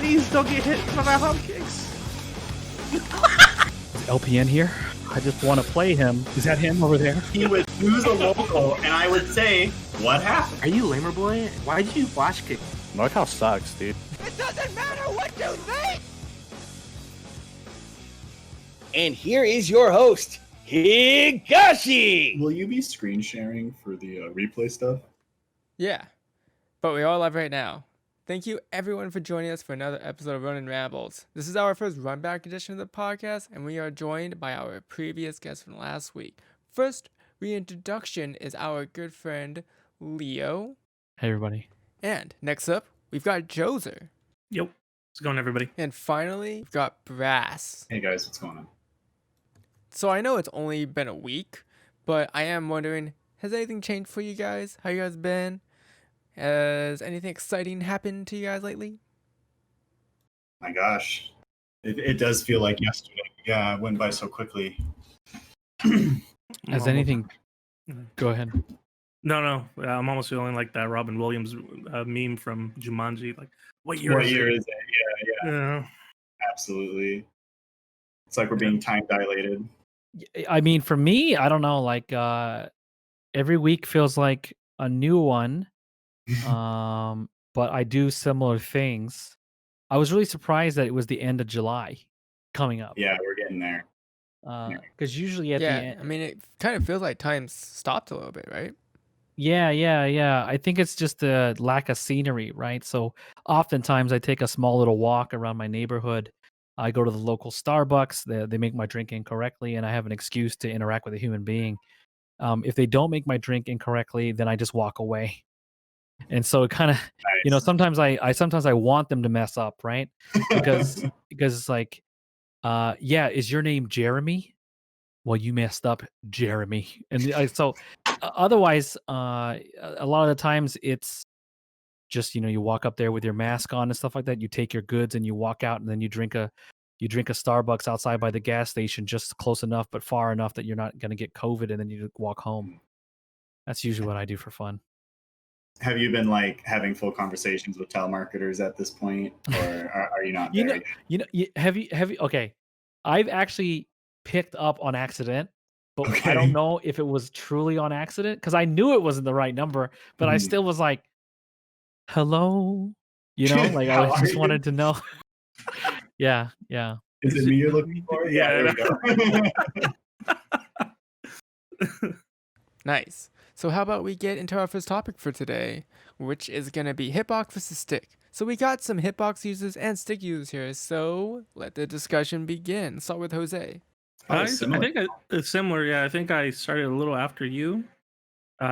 Please don't get hit by my hump kicks. Is LPN here? I just want to play him. Is that him over there? He would lose a local, and I would say, what happened? Are you lamer boy? Why did you flash kick? Norcal sucks, dude. It doesn't matter what you think! And here is your host, Higashi! Will you be screen sharing for the replay stuff? Yeah, but we are live right now. Thank you everyone for joining us for another episode of Ronin Rambles. This is our first Runback edition of the podcast, and we are joined by our previous guest from last week. First reintroduction is our good friend, Leo. Hey, everybody. And next up, we've got Joser. Yep. How's it going, everybody? And finally, we've got Brass. Hey guys, what's going on? So I know it's only been a week, but I am wondering, has anything changed for you guys? How you guys been? Has anything exciting happened to you guys lately? My gosh, it does feel like yesterday. Yeah, it went by so quickly. Has anything... Go ahead. No. I'm almost feeling like that Robin Williams meme from Jumanji. Like, what year What is year it? is it? Yeah, absolutely. It's like we're being time dilated. I mean, for me, I don't know. Like, every week feels like a new one. But I do similar things. I was really surprised that it was the end of July coming up. Yeah, we're getting there. Because usually at the end, I mean, it kind of feels like time stopped a little bit, right? yeah. I think it's just a lack of scenery, right? So oftentimes I take a small little walk around my neighborhood. I go to the local Starbucks. They make my drink incorrectly, and I have an excuse to interact with a human being. If they don't make my drink incorrectly, then I just walk away. And so it kind of, Nice. sometimes I want them to mess up, right? Because it's like, is your name Jeremy? Well, you messed up, Jeremy. And otherwise, a lot of the times it's just, you walk up there with your mask on and stuff like that. You take your goods and you walk out, and then you drink a Starbucks outside by the gas station, just close enough but far enough that you're not going to get COVID, and then you walk home. That's usually what I do for fun. Have you been like having full conversations with telemarketers at this point, or are you not there yet? Have you? Okay, I've actually picked up on accident, but I don't know if it was truly on accident because I knew it wasn't the right number, but I still was like, "Hello," like I just wanted to know. Yeah. Is it me you're looking for? Yeah, there we go. Nice. So how about we get into our first topic for today, which is going to be hitbox versus stick. So we got some hitbox users and stick users here, so let the discussion begin. Start with Jose. I think it's similar. Yeah, I think I started a little after you,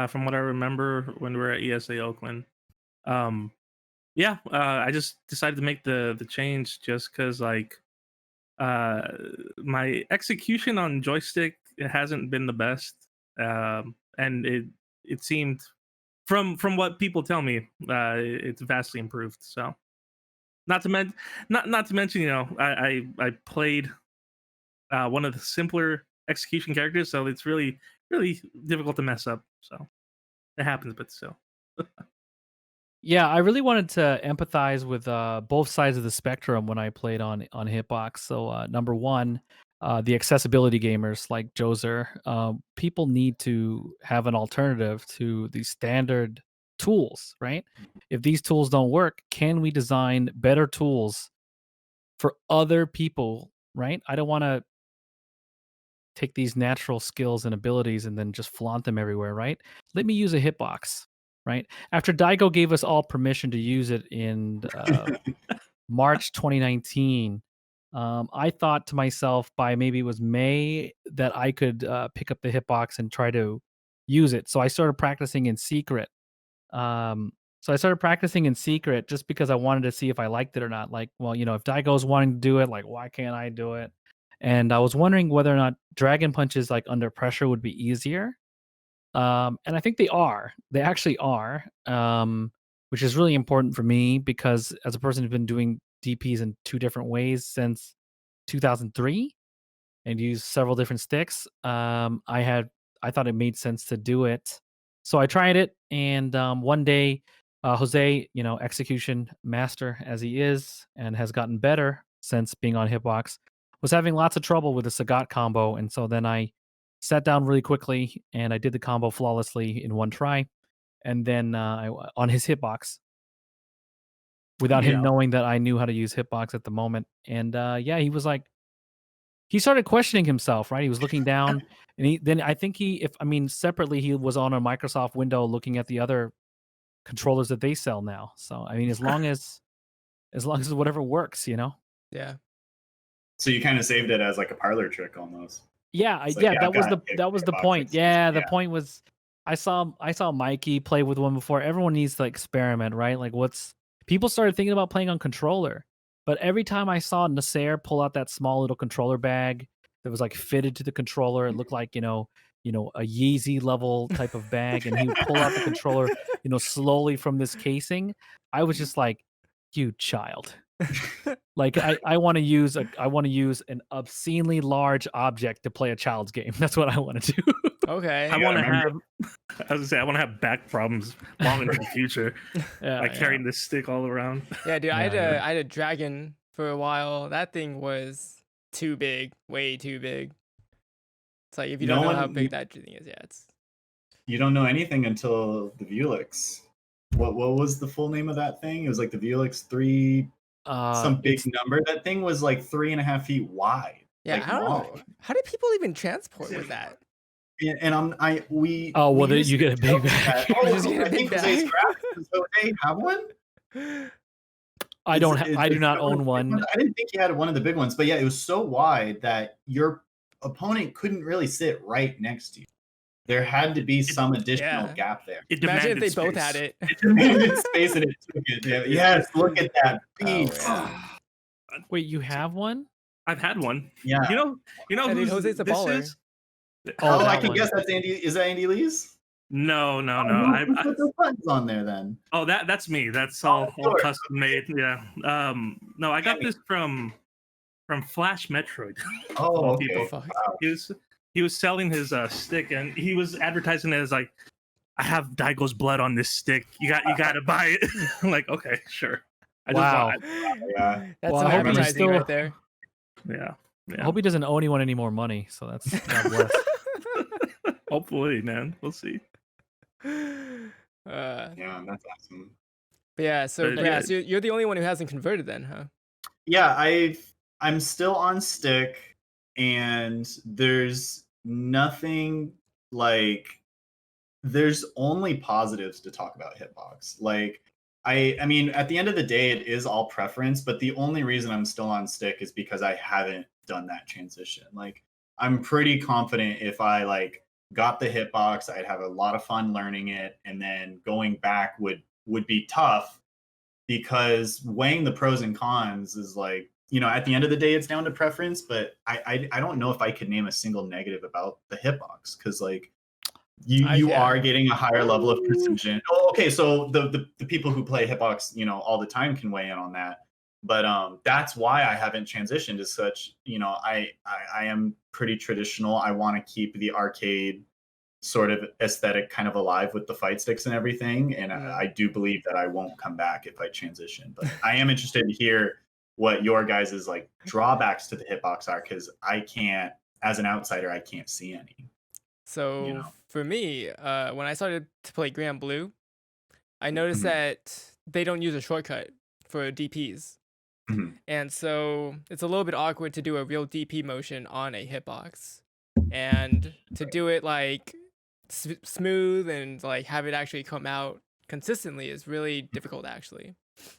from what I remember when we were at ESA Oakland. I just decided to make the change just because my execution on joystick hasn't been the best, and it seemed from what people tell me, it's vastly improved. So not to mention, I played one of the simpler execution characters, so it's really difficult to mess up. So it happens, but still. Yeah, I really wanted to empathize with both sides of the spectrum when I played on Hitbox. So number one, the accessibility gamers like Joser, people need to have an alternative to the standard tools, right? If these tools don't work, can we design better tools for other people, right? I don't want to take these natural skills and abilities and then just flaunt them everywhere, right? Let me use a hitbox, right? After Daigo gave us all permission to use it in March 2019, I thought to myself by maybe it was May that I could pick up the hitbox and try to use it. So I started practicing in secret. Just because I wanted to see if I liked it or not. Like, well, if Daigo's wanting to do it, like, why can't I do it? And I was wondering whether or not dragon punches like under pressure would be easier. And I think they are. They actually are, which is really important for me because as a person who's been doing DPs in two different ways since 2003 and used several different sticks, I thought it made sense to do it. So I tried it, and one day Jose, execution master as he is and has gotten better since being on Hitbox, was having lots of trouble with the Sagat combo. And so then I sat down really quickly and I did the combo flawlessly in one try. And then on his Hitbox without him Yeah. knowing that I knew how to use Hitbox at the moment. And he was like, he started questioning himself, right? He was looking down and I think separately he was on a Microsoft window looking at the other controllers that they sell now. So I mean, as long as whatever works, Yeah. So you kind of saved it as like a parlor trick almost. Yeah, It's like, yeah, that was I've got that was the Hitbox point. execution, Yeah, the yeah. point was I saw Mikey play with one before. Everyone needs to experiment, right? Like people started thinking about playing on controller, but every time I saw Nasser pull out that small little controller bag that was like fitted to the controller, it looked like a Yeezy level type of bag, and he would pull out the controller, slowly from this casing. I was just like, you child. Like I want to use an obscenely large object to play a child's game. That's what I want to do. Okay. I Yeah, want to remember- have. I was gonna say I want to have back problems long into the future. Yeah, Like carrying this stick all around. Yeah, dude, I Yeah, had a dragon for a while. That thing was too big, way too big. It's like if you don't know how big that thing is, You don't know anything until the Vuelix. What was the full name of that thing? It was like the Vuelix 3, some big number. That thing was like 3.5 feet wide. yeah. like I don't long. know. How do people even transport with that? And we. Oh, well, we then used you to get a big joke bag. that, You just oh, get a I think big Jose's bag. graphics. Does Jose have one? I do not that one own of the big one. ones? I didn't think you had one of the big ones, but yeah, it was so wide that your opponent couldn't really sit right next to you. There had to be some additional yeah. gap there. It Imagine if demanded they both space. had it. It demanded space and it took it. Yeah. Yes, look at that beast. yeah. Wait, you have one? I've had one. Yeah. You know Yeah, dude, who's Jose's a this baller. is? Oh, that I can one. guess that's Andy. Is that Andy Lee's? No. Who put those buttons on there then? Oh, that's me. That's all sure. custom made. Yeah. No, I got this from Flash Metroid. Oh, all okay. people. Fuck. He was selling his stick, and he was advertising it as like, I have Daigo's blood on this stick. You got to buy it. I'm like, okay, sure. I just Wow. bought it. Yeah. That's Well, some I hope he's advertising still- right there. Yeah. I hope he doesn't owe anyone any more money. So that's God bless. Hopefully, man. We'll see. Yeah, that's awesome. But yeah, so But, yeah, so you're the only one who hasn't converted then, huh? Yeah, I'm still on stick, and there's nothing like. There's only positives to talk about Hitbox. Like, I mean, at the end of the day, it is all preference, but the only reason I'm still on stick is because I haven't done that transition. Like, I'm pretty confident if I like got the Hitbox, I'd have a lot of fun learning it, and then going back would be tough because weighing the pros and cons is like, at the end of the day, it's down to preference. But I don't know if I could name a single negative about the Hitbox because like. You are getting a higher level of precision. Oh, okay, so the people who play Hitbox, all the time can weigh in on that. But that's why I haven't transitioned as such. I am pretty traditional. I want to keep the arcade sort of aesthetic kind of alive with the fight sticks and everything. And I do believe that I won't come back if I transition. But I am interested to hear what your guys' like drawbacks to the Hitbox are, because I can't, as an outsider, I can't see any. So for me, when I started to play Grand Blue, I noticed that they don't use a shortcut for DPs. And so it's a little bit awkward to do a real DP motion on a hitbox. And to do it like smooth and like have it actually come out consistently is really difficult actually.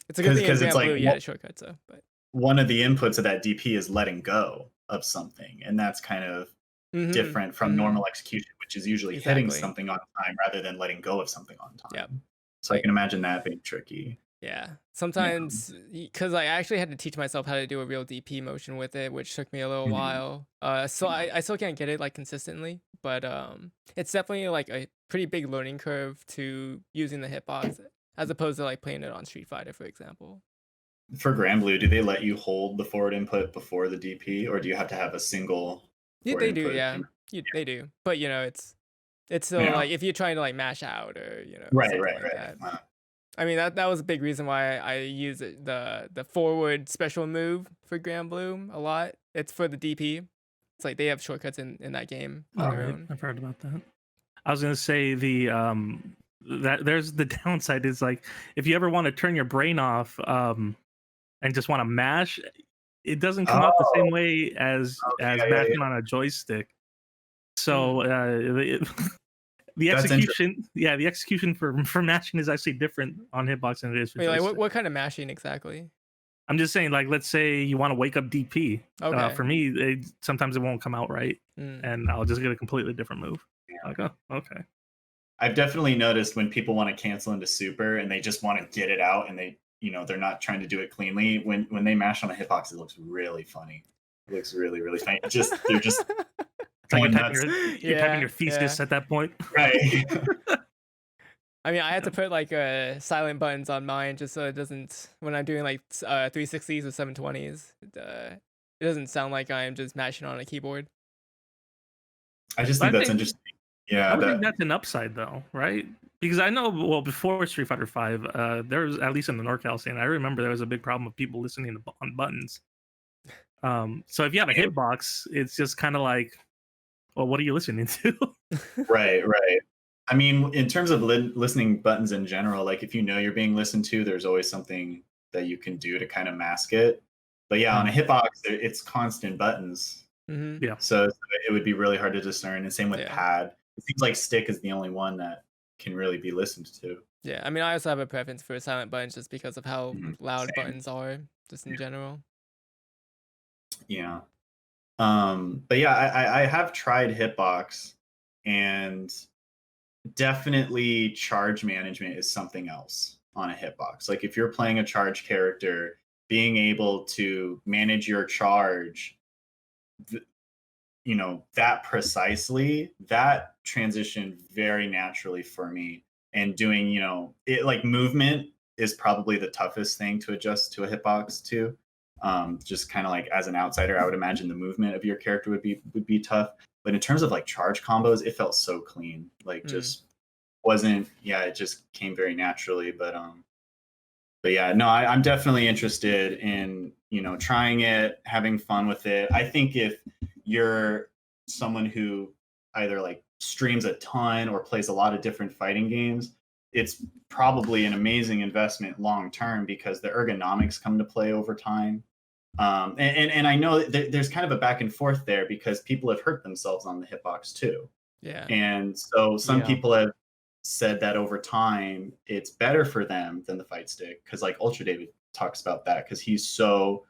It's a good thing in Grand Blue you had a shortcut, so but one of the inputs of that DP is letting go of something, and that's kind of different from normal execution, which is usually hitting something on time rather than letting go of something on time. Yep. So I can imagine that being tricky. Yeah. Sometimes, because I actually had to teach myself how to do a real DP motion with it, which took me a little while. So I still can't get it like consistently, but it's definitely like a pretty big learning curve to using the hitbox as opposed to like playing it on Street Fighter, for example. For Grand Blue, do they let you hold the forward input before the DP, or do you have to have a single? Yeah, they do. Yeah, they do. But it's still like if you're trying to like mash out or right. like that. I mean that was a big reason why I use the forward special move for Grand Bloom a lot. It's for the DP. It's like they have shortcuts in that game on their Alright, own. I've heard about that. I was gonna say that there's the downside is like if you ever want to turn your brain off and just want to mash, it doesn't come out the same Oh, way as yeah, yeah, mashing yeah. on a joystick. So the That's interesting. execution, yeah, the execution for mashing is actually different on hitbox than it is for Wait, like joystick. what kind of mashing exactly? I'm just saying, like, let's say you want to wake up DP. Okay. For me, sometimes it won't come out right, Mm. and I'll just get a completely different move. Like, oh, okay. I've definitely noticed when people want to cancel into super and they just want to get it out and they're not trying to do it cleanly. When they mash on a hitbox, it looks really funny. It looks really, really funny. They're just It's like going nuts. you're typing your thesis at that point. Right. I mean, I had to put like silent buttons on mine just so it doesn't when I'm doing like 360s or 720s. It doesn't sound like I'm just mashing on a keyboard. I just think that's interesting. Yeah, I would think that's an upside though, right? Because I know, well, before Street Fighter V, there was, at least in the Norcal scene, I remember there was a big problem of people listening on buttons. So if you have a hitbox, it's just kind of like, well, what are you listening to? right. I mean, in terms of listening buttons in general, like if you know you're being listened to, there's always something that you can do to kind of mask it. But yeah, on a hitbox, it's constant buttons. Mm-hmm. Yeah. So it would be really hard to discern. And same with pad. It seems like stick is the only one that can really be listened to. Yeah, I mean, I also have a preference for silent buttons just because of how loud Same. buttons are, just in general. Yeah. But yeah, I have tried hitbox, and definitely charge management is something else on a hitbox. Like if you're playing a charge character, being able to manage your charge, that precisely, that transitioned very naturally for me. And doing, it like movement is probably the toughest thing to adjust to a hitbox too. Just kind of like as an outsider, I would imagine the movement of your character would be tough. But in terms of like charge combos, it felt so clean. Like just wasn't, it just came very naturally. But yeah, no, I'm definitely interested in, trying it, having fun with it. I think if you're someone who either like streams a ton or plays a lot of different fighting games, it's probably an amazing investment long term because the ergonomics come to play over time. And I know there's kind of a back and forth there because people have hurt themselves on the hitbox too. Yeah. And so some people have said that over time it's better for them than the fight stick, because like Ultra David talks about that because he's so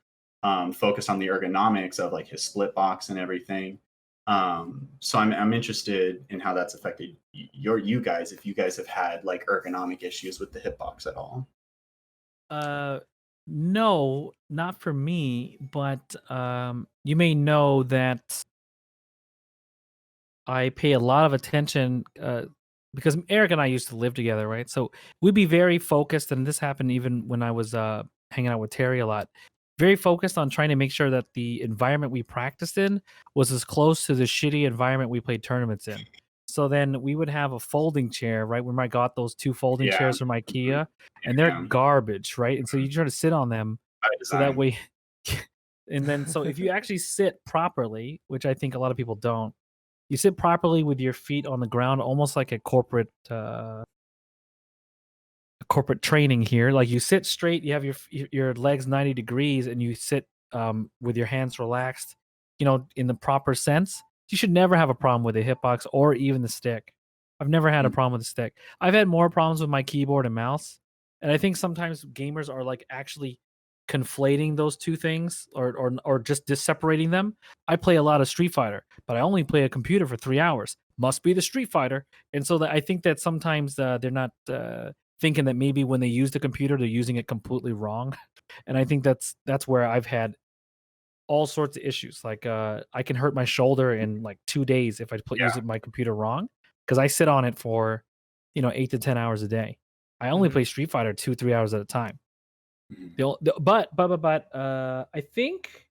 focused on the ergonomics of like his split box and everything. So I'm interested in how that's affected you guys, if you guys have had like ergonomic issues with the hitbox at all. No, not for me, but you may know that I pay a lot of attention because Eric and I used to live together, right? So we'd be very focused, and this happened even when I was hanging out with Terry a lot. Very focused on trying to make sure that the environment we practiced in was as close to the shitty environment we played tournaments in. So then we would have a folding chair, right? When I got those 2 folding chairs from IKEA, and they're garbage, right? And so you try to sit on them so that way. And then, so if you actually sit properly, which I think a lot of people don't, you sit properly with your feet on the ground, almost like a corporate training here. Like you sit straight, you have your legs 90 degrees, and you sit with your hands relaxed, in the proper sense. You should never have a problem with a hitbox or even the stick. I've never had a problem with the stick. I've had more problems with my keyboard and mouse, and I think sometimes gamers are like actually conflating those two things or just separating them. I play a lot of Street Fighter, but I only play a computer for 3 hours. Must be the Street Fighter. And so I think that sometimes they're not thinking that maybe when they use the computer, they're using it completely wrong. And I think that's where I've had all sorts of issues. Like I can hurt my shoulder in like 2 days if I use my computer wrong, because I sit on it for 8 to 10 hours a day. I only play Street Fighter 2-3 hours at a time. But I think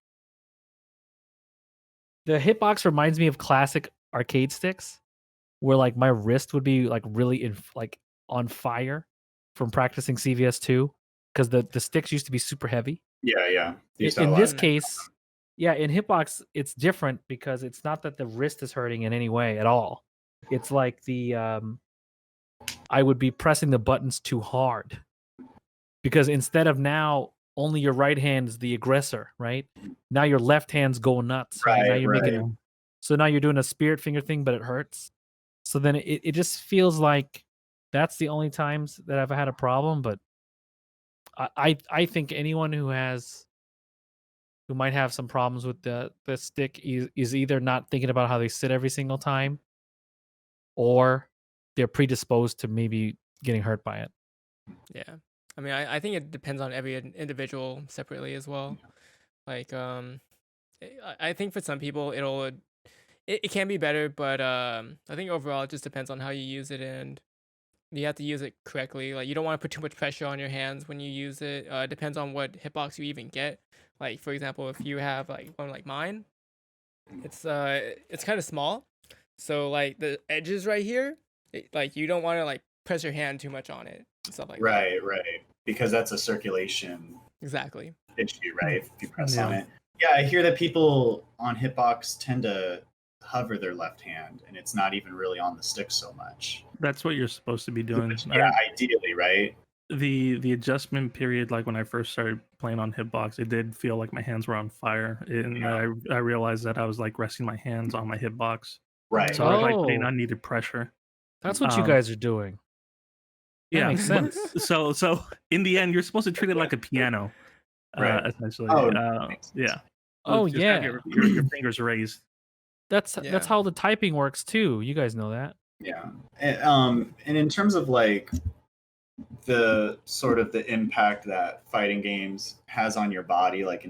the hitbox reminds me of classic arcade sticks, where like my wrist would be like really like on fire from practicing CVS2 because the sticks used to be super heavy. Yeah. They used to have In a lot this of- case, yeah, in Hitbox, it's different because it's not that the wrist is hurting in any way at all. It's like I would be pressing the buttons too hard because instead of now only your right hand is the aggressor, right? Now your left hand's going nuts, right? Now you're making so now you're doing a spirit finger thing, but it hurts. So then it just feels like that's the only times that I've had a problem. But I think anyone who might have some problems with the stick is either not thinking about how they sit every single time, or they're predisposed to maybe getting hurt by it. Yeah. I mean, I think it depends on every individual separately as well. Like, I think for some people it can be better, but I think overall it just depends on how you use it, and you have to use it correctly. Like, you don't want to put too much pressure on your hands when you use it. It depends on what hitbox you even get. Like, for example, if you have like one like mine, it's kind of small, so like the edges right here, like you don't want to like press your hand too much on it and stuff like that. Right. Because that's a circulation Exactly. issue, right? If you press Yeah. on it. Yeah, I hear that people on hitbox tend to hover their left hand, and it's not even really on the stick so much. That's what you're supposed to be doing. Yeah, ideally, right? The adjustment period, like when I first started playing on Hitbox, it did feel like my hands were on fire, and I realized that I was like resting my hands on my Hitbox, Right. so I was like Oh. putting unneeded pressure. That's what you guys are doing. That makes sense. So in the end, you're supposed to treat it like a piano, Right. essentially. Oh, Yeah. Oh, Just have yeah. your fingers raised. That's Yeah. how the typing works too. You guys know that. Yeah. And in terms of like the sort of the impact that fighting games has on your body, like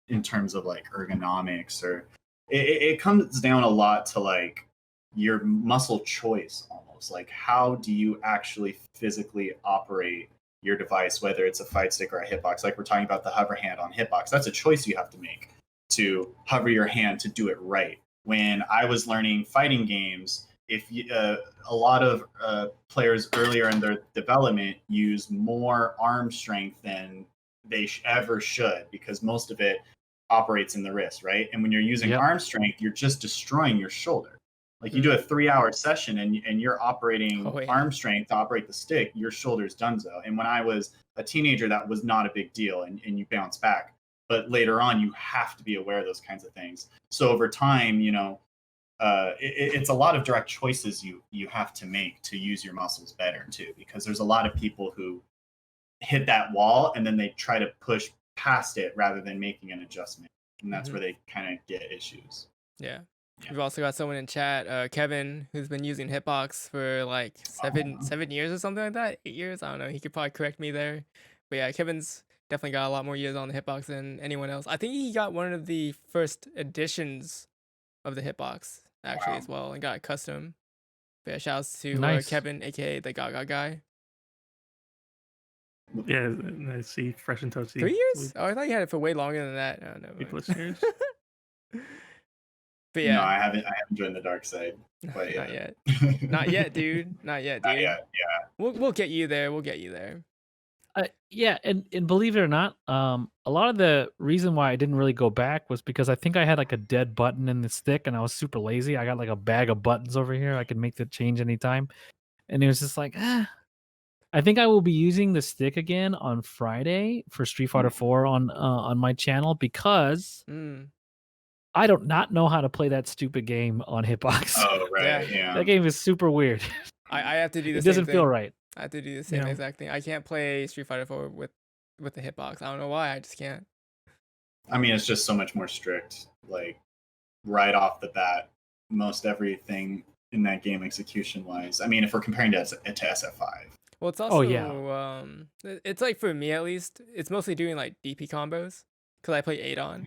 in terms of like ergonomics, or it comes down a lot to like your muscle choice almost. Like, how do you actually physically operate your device, whether it's a fight stick or a hitbox? Like we're talking about the hover hand on hitbox. That's a choice you have to make, to hover your hand to do it right. When I was learning fighting games, if you, a lot of players earlier in their development use more arm strength than they ever should, because most of it operates in the wrist, right? And when you're using arm strength, you're just destroying your shoulder. Like you do a 3-hour session and you're operating arm strength to operate the stick, your shoulder's donezo. And when I was a teenager, that was not a big deal, and you bounce back. But later on, you have to be aware of those kinds of things. So over time, you know, it's a lot of direct choices you have to make to use your muscles better too, because there's a lot of people who hit that wall and then they try to push past it rather than making an adjustment, and that's where they kind of get issues. Yeah. We've also got someone in chat, Kevin, who's been using Hitbox for like 7 years or something like that. 8 years, I don't know. He could probably correct me there. But yeah, Kevin's definitely got a lot more years on the Hitbox than anyone else. I think he got one of the first editions of the Hitbox actually as well, and got it custom. But yeah, shouts to Kevin, aka the Gaga guy. Yeah, I see. Fresh and toasty. 3 years? Oh, I thought you had it for way longer than that. Oh, no. 3+ years. But yeah. No, I haven't joined the dark side. But Not yet. Not yet, dude. Not yet, dude. Not yet, yeah. We'll get you there. We'll get you there. Yeah, and believe it or not, a lot of the reason why I didn't really go back was because I think I had like a dead button in the stick, and I was super lazy. I got like a bag of buttons over here. I could make the change anytime, and it was just like, I think I will be using the stick again on Friday for Street Fighter 4 on my channel, because I don't not know how to play that stupid game on Hitbox. Oh, right, yeah. That game is super weird. I have to do the It same doesn't thing. feel right. I have to do the same exact thing. I can't play Street Fighter 4 with the Hitbox. I don't know why. I just can't. I mean, it's just so much more strict. Like, right off the bat, most everything in that game execution-wise. I mean, if we're comparing to SF5. Well, it's also, it's like, for me at least, it's mostly doing like DP combos, because I play Adon.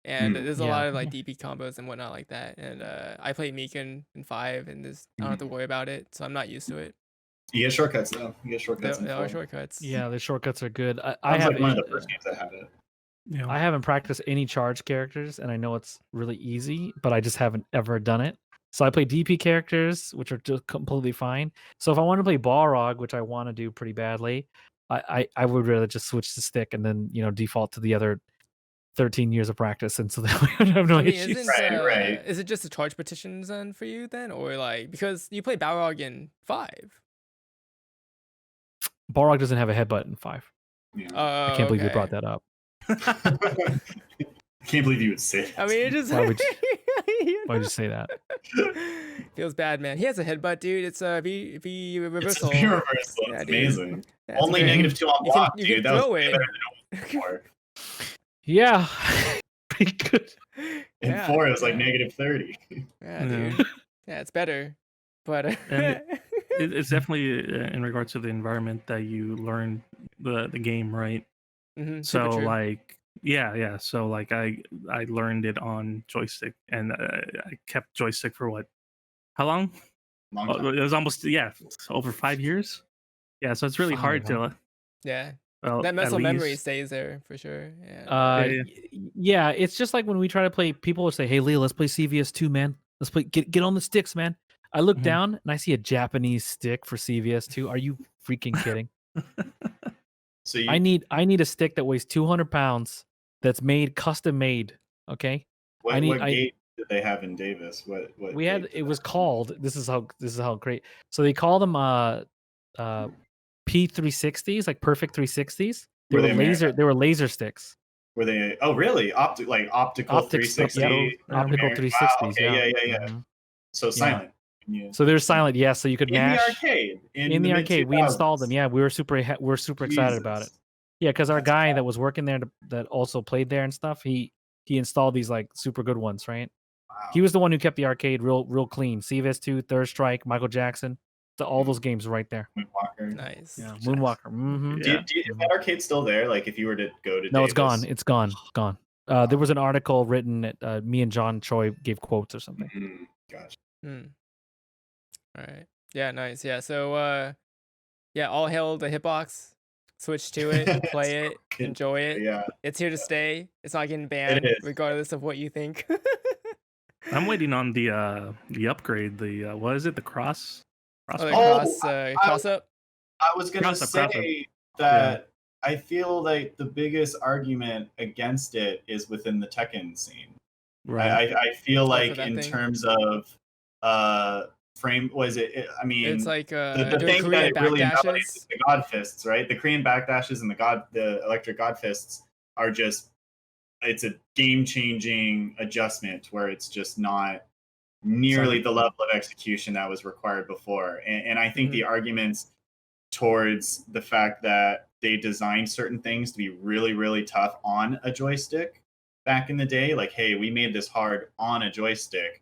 And there's a lot of like DP combos and whatnot like that. And I play Meekin in 5, and I don't have to worry about it, so I'm not used to it. You get shortcuts though. You get shortcuts. There are shortcuts. Yeah, the shortcuts are good. I have like one of the first games that had it. Yeah. I haven't practiced any charge characters, and I know it's really easy, but I just haven't ever done it. So I play DP characters, which are just completely fine. So if I want to play Balrog, which I want to do pretty badly, I would rather just switch the stick and then default to the other 13 years of practice, and so that way I have no I mean, issues. Right. is it just the charge petitions then for you then, or like because you play Balrog in 5? Balrog doesn't have a headbutt in 5. Yeah. I can't believe you brought that up. I can't believe you would say that. I mean, it just Why would you say that? feels bad, man. He has a headbutt, dude. It's a V reversal. It's a reversal. Yeah, It's dude. amazing. Yeah, it's Only great. -2 on You block, can dude. That was throw way it. better than it was before. Yeah, pretty good. In Yeah, 4, it was like yeah. -30. Yeah, Yeah. dude. Yeah, it's better. But And it's definitely in regards to the environment that you learn the game, right? super So true. like yeah. So like I learned it on joystick, and I kept joystick for what? How long? Long Oh, time. it was almost over 5 years. Yeah, so it's really hard to. Yeah, Well, that at muscle memory least- stays there for sure. Yeah. Yeah. Yeah, it's just like when we try to play. People will say, "Hey, Leo, let's play CVS2, man. Let's play. Get on the sticks, man." I look Mhm. down and I see a Japanese stick for CVS2. Are you freaking kidding? So you, I need a stick that weighs 200 pounds. That's custom made. Okay. what, I need- what gate did they have in Davis? What We had. gate did It they was have? called. This is how great. So they call them P360s, like perfect 360s. They Were were they laser. They were laser sticks. Were they? Oh, really? Optical Optic 360. Yep. Yeah. Optical Wow, 360s. okay, yeah. Mhm. So silent. So they're silent. Yeah. So you could in mash the arcade. in the arcade. We installed them. Yeah, we were super excited about it. Jesus. Yeah, because our That's guy wild. that was working there that also played there and stuff, he installed these like super good ones, right? Wow. He was the one who kept the arcade real clean. CVS2, Third Strike, Michael Jackson, all those games right there. Moonwalker. Nice. Yeah, Moonwalker. Mm-hmm. Yeah. Is that arcade still there? Like if you were to go to No, it's Davis? gone. It's gone. Gone. There was an article written that me and John Choi gave quotes or something. Mhm. Gosh. All right. Yeah, nice. Yeah. So yeah, all hail the hitbox. Switch to it, play it, fucking- enjoy it. Yeah. It's here to stay. It's not getting banned, is. regardless of what you think. I'm waiting on the upgrade. The what is it? The cross. Oh, the Oh, cross up. I was gonna Cross up. say that I feel like the biggest argument against it is within the Tekken scene. Right. I feel for like that in thing? terms of frame, was it? I mean, It's like the doing thing that Korean it really invalidates backdashes. is the God fists, right? The Korean backdashes and the electric God fists are just, it's a game-changing adjustment where it's just not nearly the level of execution that was required before. And I think the arguments towards the fact that they designed certain things to be really, really tough on a joystick back in the day, like, hey, we made this hard on a joystick,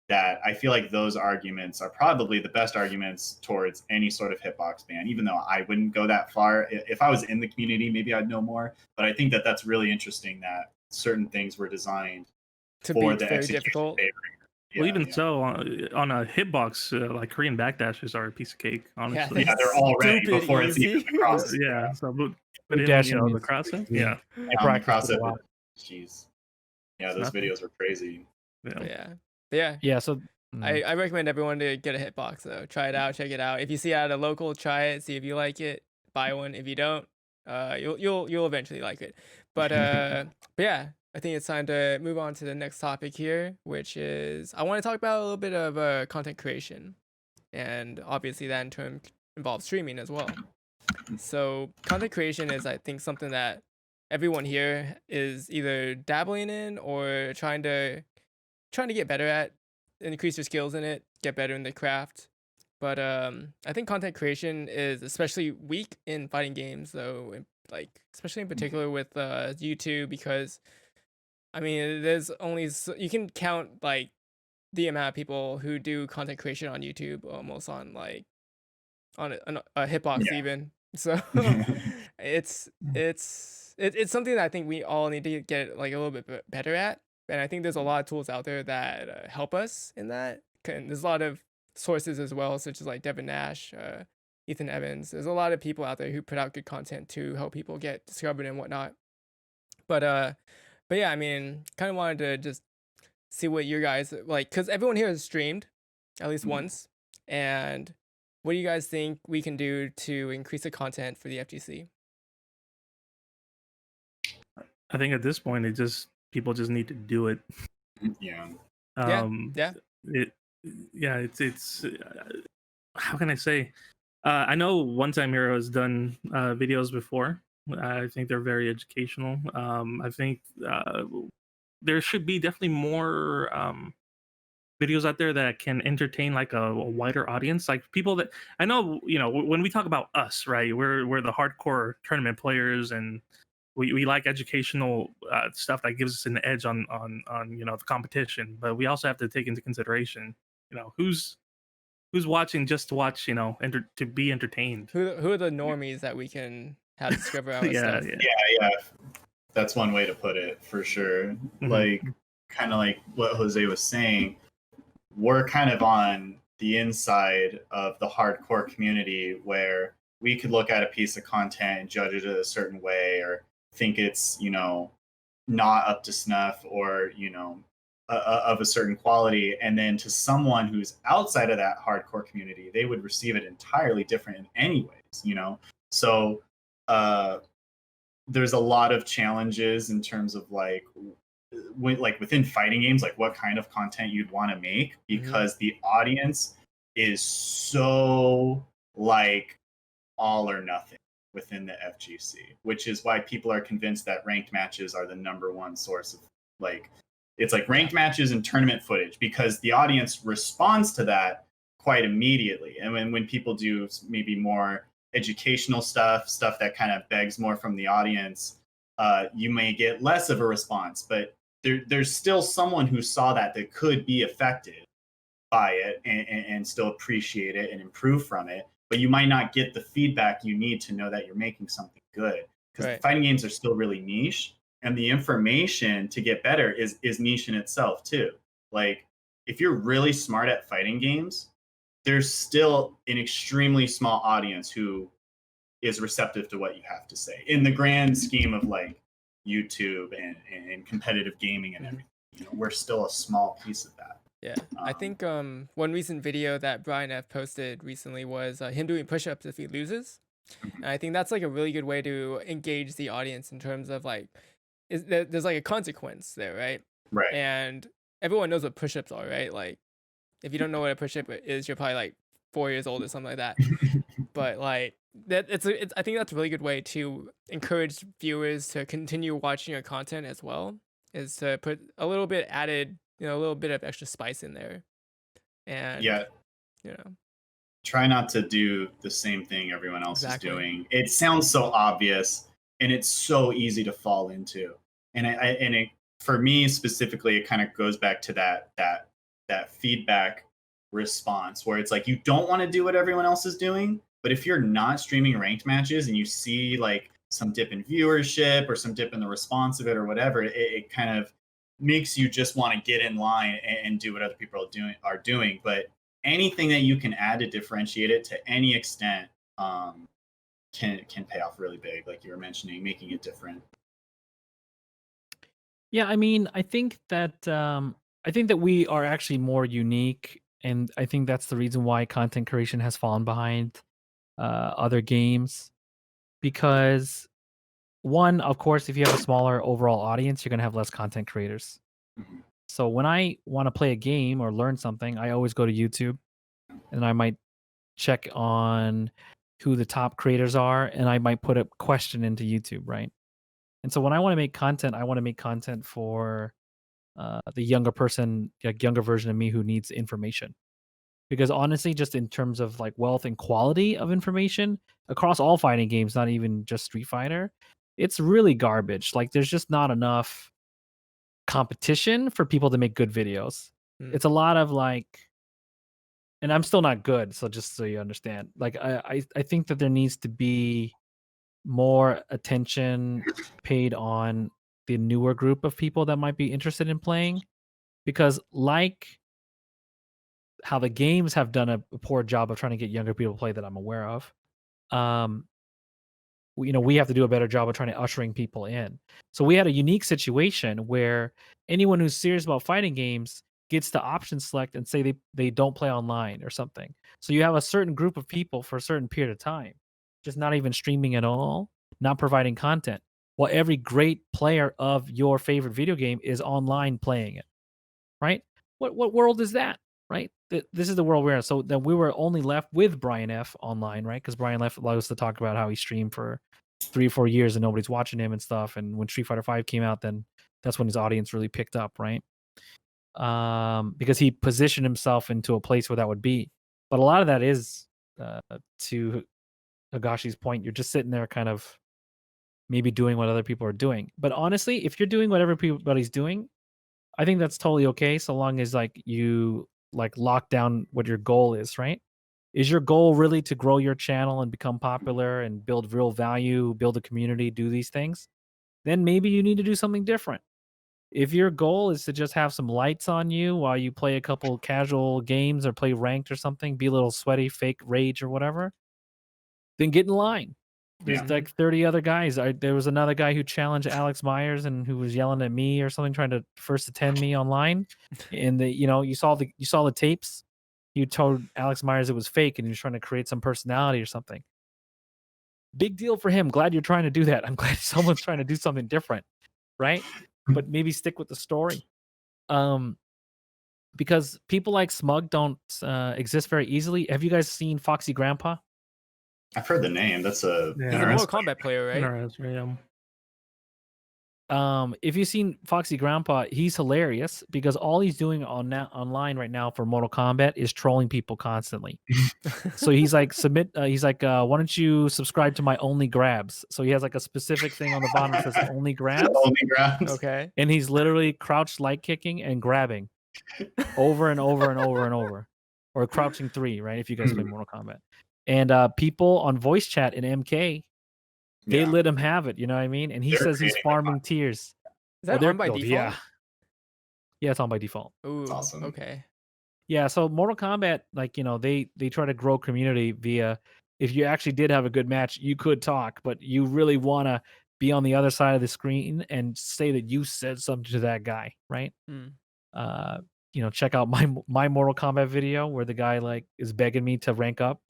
that I feel like those arguments are probably the best arguments towards any sort of hitbox ban, even though I wouldn't go that far. If I was in the community, maybe I'd know more. But I think that that's really interesting that certain things were designed To for be the very execution difficult. favoring. Well, even so, on a hitbox, like Korean backdashes are a piece of cake, honestly. Yeah, they're already Stupid before it's easy. even the cross. Yeah. So Big in, dashing the is- crossing. yeah. Yeah. On the practiced cross it a lot. Jeez. Yeah, those Nothing. videos were crazy. Yeah. Yeah. Yeah. So I recommend everyone to get a hitbox though. Try it out, check it out. If you see it at a local, try it, see if you like it. Buy one. If you don't, you'll eventually like it. But yeah, I think it's time to move on to the next topic here, which is I want to talk about a little bit of content creation, and obviously that in turn involves streaming as well. So content creation is, I think, something that everyone here is either dabbling in or trying to get better at, increase your skills in it, get better in the craft. But I think content creation is especially weak in fighting games, though, like especially in particular with YouTube, because I mean, there's only you can count like the amount of people who do content creation on YouTube almost on like on a hitbox even. So it's something that I think we all need to get like a little bit better at. And I think there's a lot of tools out there that help us in that. And there's a lot of sources as well, such as like Devin Nash, Ethan Evans. There's a lot of people out there who put out good content to help people get discovered and whatnot. But yeah, I mean, kind of wanted to just see what your guys like, because everyone here has streamed. at least Mhm. once. And what do you guys think we can do to increase the content for the FGC? I think at this point, people just need to do it. Yeah. Yeah, Um, yeah. it, yeah, it's how can I say? I know One Time Hero has done videos before. I think they're very educational. I think there should be definitely more videos out there that can entertain like a wider audience, like people that I know. When we talk about us, right? We're the hardcore tournament players, and we like educational stuff that gives us an edge on the competition. But we also have to take into consideration, who's watching just to watch, to be entertained. Who are the normies that we can have discover our Yeah, stuff? yeah. Yeah, that's one way to put it for sure. Mhm. Like, kind of like what Jose was saying, we're kind of on the inside of the hardcore community where we could look at a piece of content and judge it a certain way, or think it's, not up to snuff, or, of a certain quality. And then to someone who's outside of that hardcore community, they would receive it entirely different in any ways. So, uh, there's a lot of challenges in terms of like within fighting games, like what kind of content you'd want to make, because the audience is so like all or nothing within the FGC, which is why people are convinced that ranked matches are the number one source of, like, it's like ranked matches and tournament footage, because the audience responds to that quite immediately. And when people do maybe more educational stuff that kind of begs more from the audience, you may get less of a response. But there's still someone who saw that could be affected by it, and still appreciate it and improve from it. But you might not get the feedback you need to know that you're making something good, because Right. fighting games are still really niche, and the information to get better is niche in itself too. Like, if you're really smart at fighting games, there's still an extremely small audience who is receptive to what you have to say in the grand scheme of like YouTube and competitive gaming and everything. We're still a small piece of that. Yeah, I think one recent video that Brian F posted recently was him doing push-ups if he loses, and I think that's like a really good way to engage the audience in terms of like, there's like a consequence there, right? Right. And everyone knows what push-ups are, right? Like, if you don't know what a push-up is, you're probably like 4 years old or something like that. But like that, I think that's a really good way to encourage viewers to continue watching your content as well, is to put a little bit added, a little bit of extra spice in there. And Yeah, you know, try not to do the same thing everyone else Exactly. is doing. It sounds so obvious, and it's so easy to fall into. And it, for me specifically, it kind of goes back to that feedback response, where it's like you don't want to do what everyone else is doing, but if you're not streaming ranked matches and you see like some dip in viewership or some dip in the response of it or whatever, it kind of makes you just want to get in line and do what other people are doing. But anything that you can add to differentiate it to any extent, can pay off really big, like you were mentioning, making it different. Yeah, I mean, I think that we are actually more unique, and I think that's the reason why content creation has fallen behind other games. Because one, of course, if you have a smaller overall audience, you're gonna have less content creators. Mhm. So when I want to play a game or learn something, I always go to YouTube, and I might check on who the top creators are, and I might put a question into YouTube, right? And so when I want to make content, I want to make content for the younger person, like younger version of me who needs information. Because honestly, just in terms of like wealth and quality of information across all fighting games, not even just Street Fighter, it's really garbage. Like there's just not enough competition for people to make good videos. Mm. It's a lot of like, and I'm still not good, so just so you understand, like I think that there needs to be more attention paid on the newer group of people that might be interested in playing, because like how the games have done a poor job of trying to get younger people to play that I'm aware of, um we have to do a better job of trying to ushering people in. So we had a unique situation where anyone who's serious about fighting games gets to option select and say they don't play online or something. So you have a certain group of people for a certain period of time, just not even streaming at all, not providing content. Well, every great player of your favorite video game is online playing it, right? What world is that, right? This is the world we're in. So then we were only left with Brian F online, right? Because Brian F allowed us to talk about how he streamed for 3 or 4 years and nobody's watching him and stuff. And when Street Fighter V came out, then that's when his audience really picked up, right? Because he positioned himself into a place where that would be. But a lot of that is to Higashi's point. You're just sitting there, kind of maybe doing what other people are doing. But honestly, if you're doing what everybody's doing, I think that's totally okay, so long as like you like lock down what your goal is, right? Is your goal really to grow your channel and become popular and build real value, build a community, do these things? Then maybe you need to do something different. If your goal is to just have some lights on you while you play a couple casual games or play ranked or something, be a little sweaty, fake rage or whatever, then get in line. There's Yeah. like 30 other guys. There was another guy who challenged Alex Myers and who was yelling at me or something, trying to first attend me online. And you saw the tapes. You told Alex Myers it was fake and he was trying to create some personality or something. Big deal for him. Glad you're trying to do that. I'm glad someone's trying to do something different, right? But maybe stick with the story. Because people like Smug don't exist very easily. Have you guys seen Foxy Grandpa? I've heard the name. That's a He's a Yeah. Mortal Kombat player, right? Interesting, yeah. If you've seen Foxy Grandpa, he's hilarious because all he's doing online right now for Mortal Kombat is trolling people constantly. So he's like, why don't you subscribe to my only grabs? So he has like a specific thing on the bottom that says only grabs, only grounds. Okay. and he's literally crouched light kicking and grabbing over and over and over and over, or crouching 3, right? If you guys play Mortal Kombat, and people on voice chat in MK, they Yeah. let him have it. You know what I mean? And he They're says he's creating the farming tears. Is that They're on by killed, default? Yeah, it's on by default. Ooh, That's awesome. okay. Yeah, so Mortal Kombat, like, they try to grow community via, if you actually did have a good match, you could talk, but you really want to be on the other side of the screen and say that you said something to that guy, right? Mm. Check out my Mortal Kombat video where the guy like is begging me to rank up.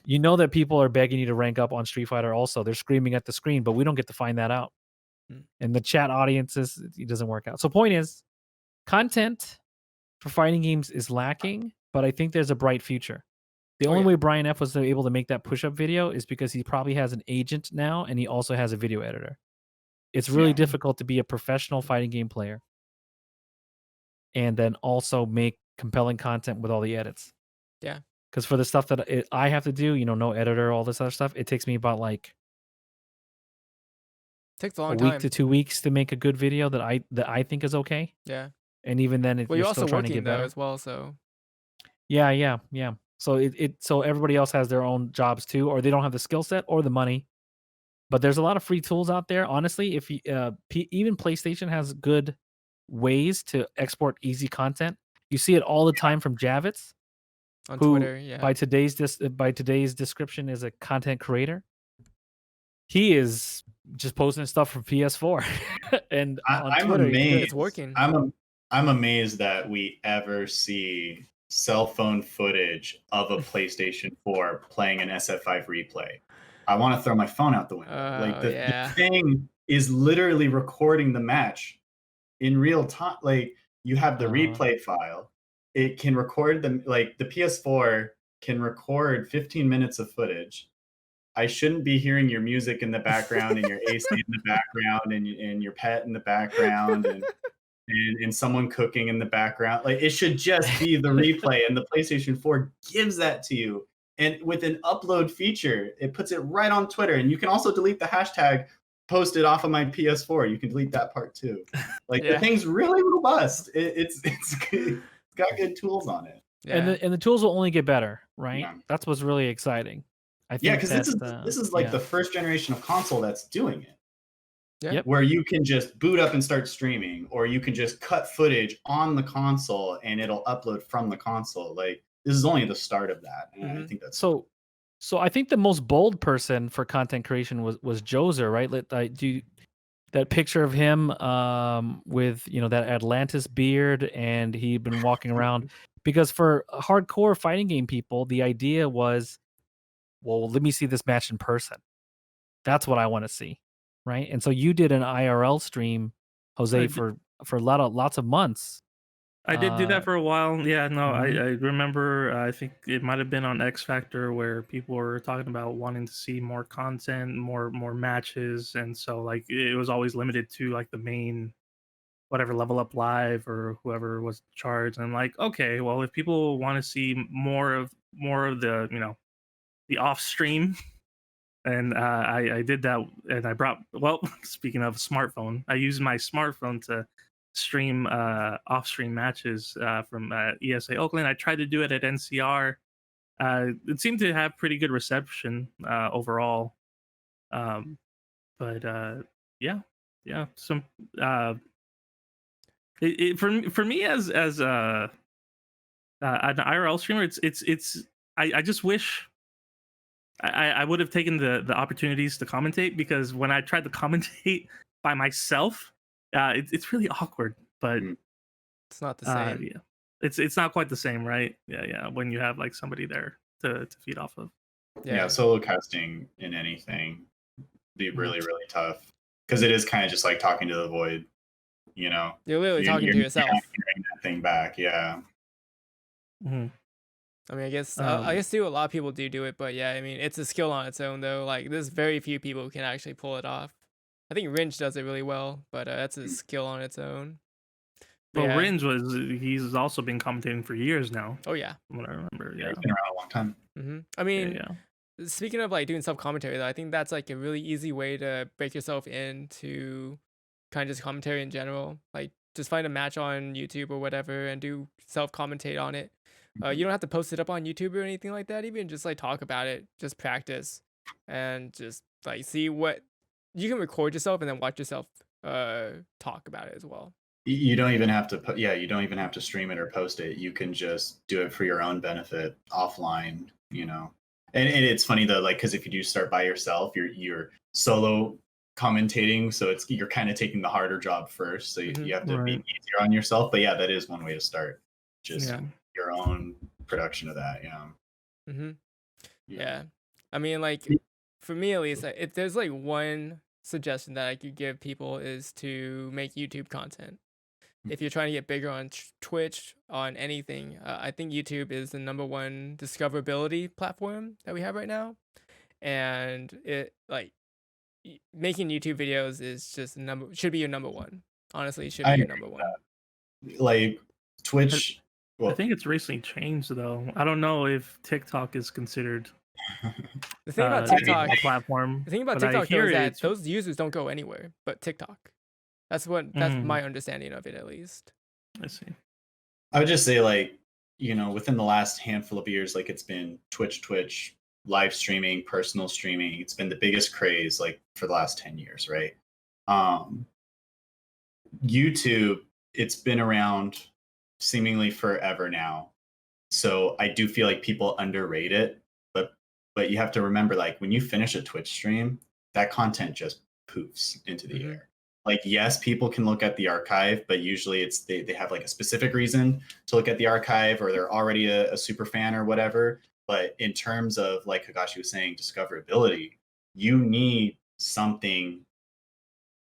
You know that people are begging you to rank up on Street Fighter also. They're screaming at the screen, but we don't get to find that out. Mm. And the chat audiences, it doesn't work out. So point is, content for fighting games is lacking, but I think there's a bright future. The only way Brian F was able to make that push-up video is because he probably has an agent now, and he also has a video editor. It's really difficult to be a professional fighting game player and then also make compelling content with all the edits. Yeah. Because for the stuff that I have to do, no editor, all this other stuff, it takes me about like Takes a a long week time. to 2 weeks to make a good video that I think is okay. Yeah. And even then, Well, you're you're still also trying to working get though better. as well, so Yeah. So so everybody else has their own jobs too, or they don't have the skill set or the money. But there's a lot of free tools out there. Honestly, if you even PlayStation has good ways to export easy content. You see it all the time from Javits, on who Twitter, yeah. by today's description is a content creator. He is just posting stuff from PS4 and on I'm Twitter. amazed. It's working. I'm amazed that we ever see cell phone footage of a PlayStation 4 playing an SF5 replay. I want to throw my phone out the window. Like the thing is literally recording the match in real time. Like you have the replay file. It can record them. Like the PS4 can record 15 minutes of footage. I shouldn't be hearing your music in the background and your AC in the background and your pet in the background and someone cooking in the background. Like it should just be the replay, and the PlayStation 4 gives that to you. And with an upload feature, it puts it right on Twitter. And you can also delete the hashtag posted off of my PS4. You can delete that part too. Like the thing's really robust. It's got good tools on it. Yeah. And the tools will only get better, right? Yeah. That's what's really exciting. I think Yeah, because this is like yeah. the first generation of console that's doing it. Yeah. Yep. Where you can just boot up and start streaming, or you can just cut footage on the console and it'll upload from the console. Like this is only the start of that, and I think that's so. I think the most bold person for content creation was Joser, right? that picture of him with that Atlantis beard, and he'd been walking around because for hardcore fighting game people, the idea was, well, let me see this match in person. That's what I want to see, right? And so you did an IRL stream, Jose, I for lots of months. I did do that for a while. Yeah, no, I Mhm. remember. I think it might have been on X Factor where people were talking about wanting to see more content, more matches, and so like it was always limited to like the main whatever Level Up Live or whoever was in charge. And I'm like, okay, well, if people want to see more of the the off stream, and I did that, and I brought well, speaking of smartphone, I used my smartphone to stream off stream matches from ESA Oakland. I tried to do it at NCR. It seemed to have pretty good reception overall. But yeah, yeah, some for me as an IRL streamer, it's I just wish I would have taken the opportunities to commentate, because when I tried to commentate by myself, it's really awkward. But It's not the same. yeah, it's not quite the same, right? Yeah. When you have like somebody there to feed off of. Yeah, solo casting in anything be really, really tough because it is kind of just like talking to the void, you know. You're literally talking You're to not yourself. hearing that thing back. Yeah. Mhm. I mean, I guess too, a lot of people do it, but yeah, I mean, it's a skill on its own though. Like, there's very few people who can actually pull it off. I think Ringe does it really well, but that's a skill on its own. But Well, yeah. Ringe he's also been commentating for years now, Oh yeah. from what I remember. Yeah, Yeah. it's been around a long time. I mean, Yeah. speaking of like doing self commentary though, I think that's like a really easy way to break yourself into kind of just commentary in general. Like, just find a match on YouTube or whatever and do self commentate on it. You don't have to post it up on YouTube or anything like that. Even just like talk about it, just practice, and just like see what you can record yourself and then watch yourself talk about it as well. You don't even have to put. Yeah, you don't even have to stream it or post it. You can just do it for your own benefit offline. You know, and it's funny though, like because if you do start by yourself, you're solo commentating, so you're kind of taking the harder job first. So you have to be Right. easier on yourself. But yeah, that is one way to start. Just Yeah. your own production of that. Yeah. Yeah. I mean, like, for me at least, if there's like one suggestion that I could give people is to make YouTube content. If you're trying to get bigger on Twitch, on anything, I think YouTube is the #1 discoverability platform that we have right now. And it like making YouTube videos is just should be your #1. Honestly, it should be I your agree with #1. Like Twitch. I think it's recently changed though. I don't know if TikTok is considered The thing about to be TikTok, a platform. the thing about but I TikTok though hear is that it's- those users don't go anywhere but TikTok. That's my understanding of it, at least. I see. I would just say, like, within the last handful of years, like it's been Twitch, live streaming, personal streaming. It's been the biggest craze, like, for the last 10 years, right? YouTube, it's been around seemingly forever now. So I do feel like people underrate it, but you have to remember, like, when you finish a Twitch stream, that content just poofs into the air. Like, yes, people can look at the archive, but usually it's they have like a specific reason to look at the archive, or they're already a super fan or whatever. But in terms of, like Higashi was saying, discoverability, you need something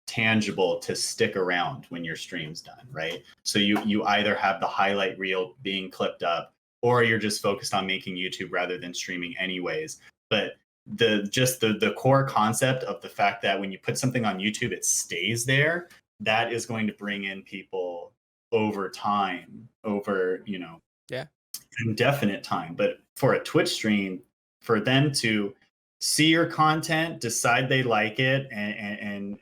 tangible to stick around when your stream's done, right? So you either have the highlight reel being clipped up, or you're just focused on making YouTube rather than streaming anyways. But the core concept of the fact that when you put something on YouTube, it stays there, that is going to bring in people over time, over indefinite time. But for a Twitch stream, for them to see your content, decide they like it, and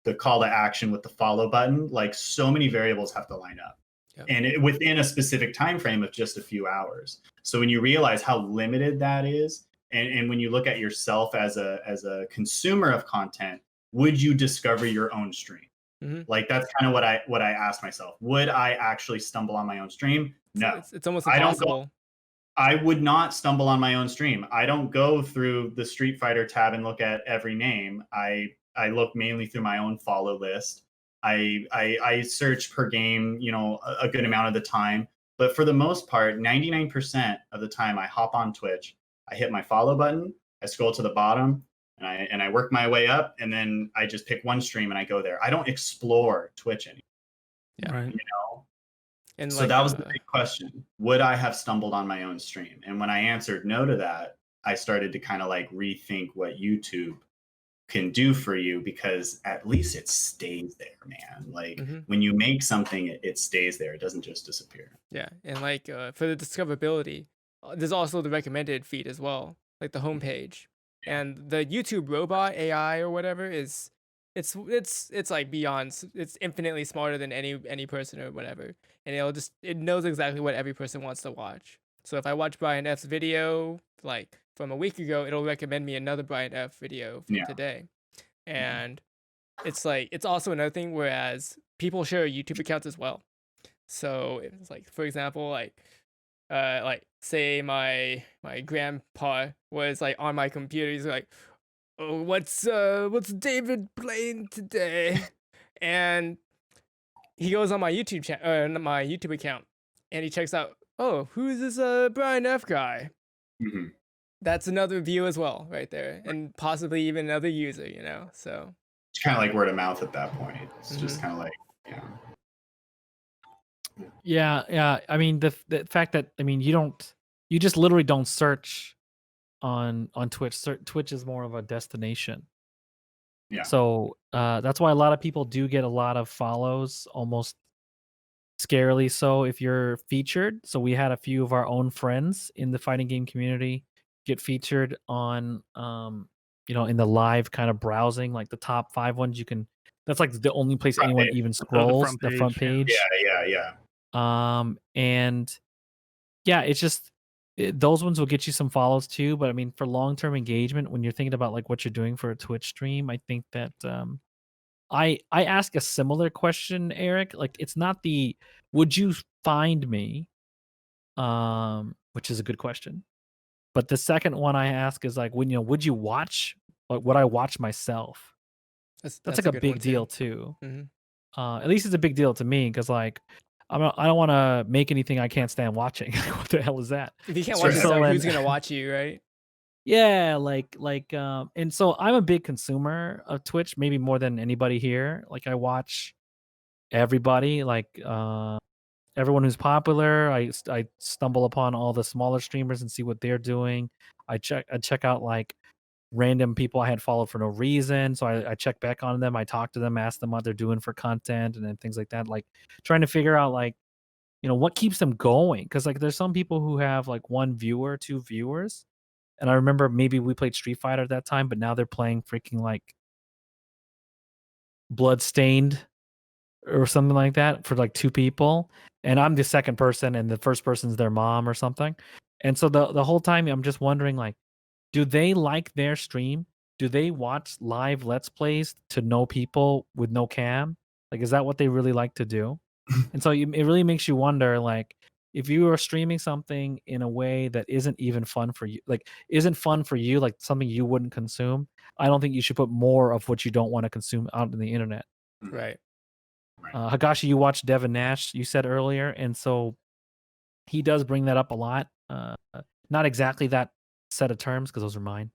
the call to action with the follow button, like, so many variables have to line up. And within a specific time frame of just a few hours. So when you realize how limited that is, and when you look at yourself as a consumer of content, would you discover your own stream? Like, that's kind of what I asked myself. Would I actually stumble on my own stream? No. It's almost impossible. I would not stumble on my own stream. I don't go through the Street Fighter tab and look at every name. I I look mainly through my own follow list. I search per game, a good amount of the time. But for the most part, 99% of the time, I hop on Twitch, I hit my follow button, I scroll to the bottom, and I work my way up, and then I just pick one stream and I go there. I don't explore Twitch anymore. Yeah. Right. You know, And so like that was the big question. Would I have stumbled on my own stream? And when I answered no to that, I started to kind of like rethink what YouTube can do for you, because at least it stays there, man. Like when you make something, it stays there. It doesn't just disappear. Yeah, and like for the discoverability, there's also the recommended feed as well, like the homepage. And the YouTube robot AI or whatever is it's like beyond it's infinitely smarter than any person or whatever. And it knows exactly what every person wants to watch. So if I watch Brian F's video like from a week ago, it'll recommend me another Brian F video from today. And it's like it's also another thing whereas people share YouTube accounts as well. So it's like, for example, like say my grandpa was like on my computer. He's like, "Oh, what's David playing today?" And he goes on my YouTube my YouTube account, and he checks out, "Oh, who's this Brian F guy?" Mm-hmm. That's another view as well, right there, and possibly even another user. So it's kind of like word of mouth at that point. It's just kind of like, Yeah. I mean, the fact that you just literally don't search on Twitch. Twitch is more of a destination. Yeah. So that's why a lot of people do get a lot of follows, almost scarily so if you're featured. So we had a few of our own friends in the fighting game community get featured on in the live kind of browsing, like the top 5 ones you can. That's like the only place Front anyone page. even scrolls, the front yeah. page. Yeah. And yeah, it's just those ones will get you some follows too. But I mean, for long-term engagement, when you're thinking about like what you're doing for a Twitch stream, I think that I ask a similar question, Eric. Like, it's not the would you find me, which is a good question. But the second one I ask is like, would you watch? Like, would I watch myself? That's like a good big one, deal too. Mhm. At least it's a big deal to me because like I don't want to make anything I can't stand watching. What the hell is that? If you can't Sure. watch yourself, So, who's and- gonna watch you, right? Yeah, and so I'm a big consumer of Twitch, maybe more than anybody here. Like I watch everybody, like everyone who's popular. I stumble upon all the smaller streamers and see what they're doing. I check out like random people I had followed for no reason. So I check back on them. I talk to them, ask them what they're doing for content and then things like that. Like trying to figure out like, what keeps them going. Because like there's some people who have like 1 viewer, 2 viewers. And I remember maybe we played Street Fighter at that time, but now they're playing freaking like Bloodstained or something like that for like 2 people. And I'm the second person and the first person's their mom or something. And so the whole time I'm just wondering like, do they like their stream? Do they watch live Let's Plays to know people with no cam? Like, is that what they really like to do? And so it really makes you wonder, like, if you are streaming something in a way that isn't even fun for you, like, isn't fun for you, like something you wouldn't consume, I don't think you should put more of what you don't want to consume out on the internet. Right. Higashi, you watched Devin Nash, you said earlier, and so he does bring that up a lot. Not exactly that set of terms because those are mine,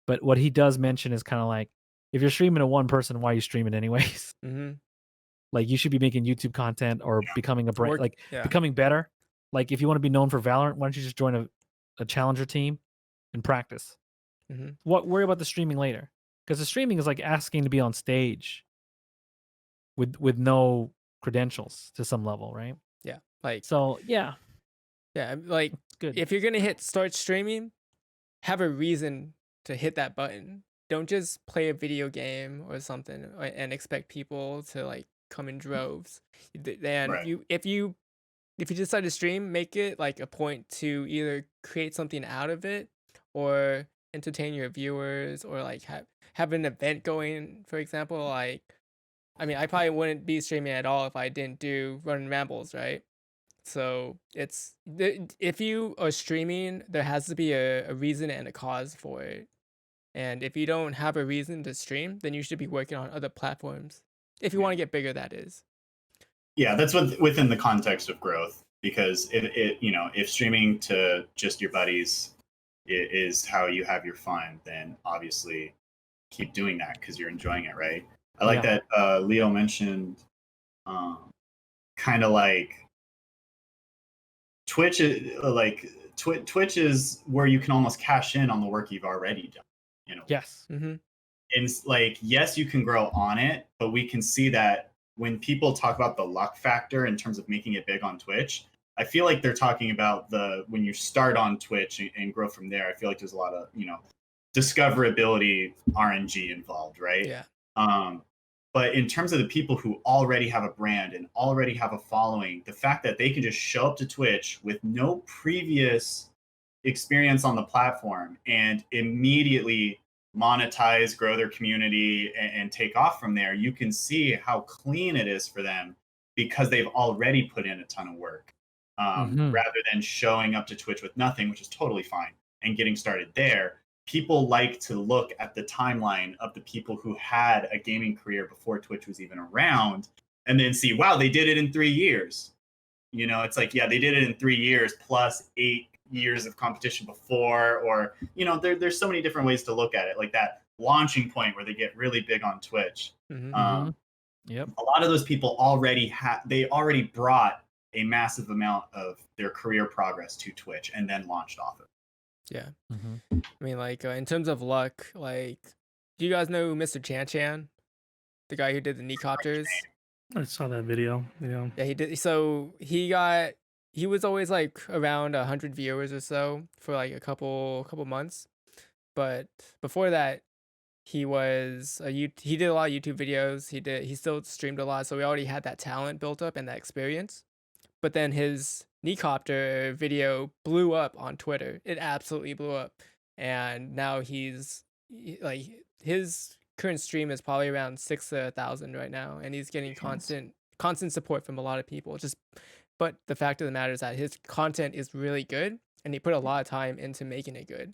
but what he does mention is kind of like, if you're streaming to one person, why are you streaming anyways? Mm-hmm. Like you should be making YouTube content or becoming a brand, becoming better. Like if you want to be known for Valorant, why don't you just join a challenger team and practice? Mm-hmm. Worry about the streaming later, because the streaming is like asking to be on stage with no credentials to some level, right? Yeah. Like So yeah, like it's good. if you're gonna hit start streaming, have a reason to hit that button. Don't just play a video game or something and expect people to like come in droves. And Right. if you decide to stream, make it like a point to either create something out of it or entertain your viewers or like have an event going, for example. Like I mean, I probably wouldn't be streaming at all if I didn't do Running Rambles, right? So if you are streaming, there has to be a reason and a cause for it. And if you don't have a reason to stream, then you should be working on other platforms. If you want to get bigger, that is. Yeah, that's within the context of growth, because if streaming to just your buddies is how you have your fun, then obviously keep doing that because you're enjoying it, right? I like that Leo mentioned kind of like Twitch Twitch is where you can almost cash in on the work you've already done. Yes. Mm-hmm. And like, yes, you can grow on it, but we can see that when people talk about the luck factor in terms of making it big on Twitch, I feel like they're talking about when you start on Twitch and grow from there. I feel like there's a lot of, discoverability RNG involved, right? Yeah. But in terms of the people who already have a brand and already have a following, the fact that they can just show up to Twitch with no previous experience on the platform and immediately monetize, grow their community, and take off from there, you can see how clean it is for them because they've already put in a ton of work, rather than showing up to Twitch with nothing, which is totally fine, and getting started there. People like to look at the timeline of the people who had a gaming career before Twitch was even around and then see, wow, they did it in 3 years. It's like, yeah, they did it in 3 years plus 8 years of competition before, or there's so many different ways to look at it, like that launching point where they get really big on Twitch. Yep. A lot of those people already brought a massive amount of their career progress to Twitch and then launched off of it. Yeah. I mean, like, in terms of luck, like, do you guys know Mr. Chan Chan, the guy who did the Necopters? I saw that video. Yeah. Yeah, he did. So he was always like around 100 viewers or so for like a couple months, but before that, he did a lot of YouTube videos. He still streamed a lot, so he already had that talent built up and that experience. But then his Necopter video blew up on Twitter. It absolutely blew up, and now like his current stream is probably around 6,000 right now, and he's getting constant support from a lot of people. But the fact of the matter is that his content is really good, and he put a lot of time into making it good.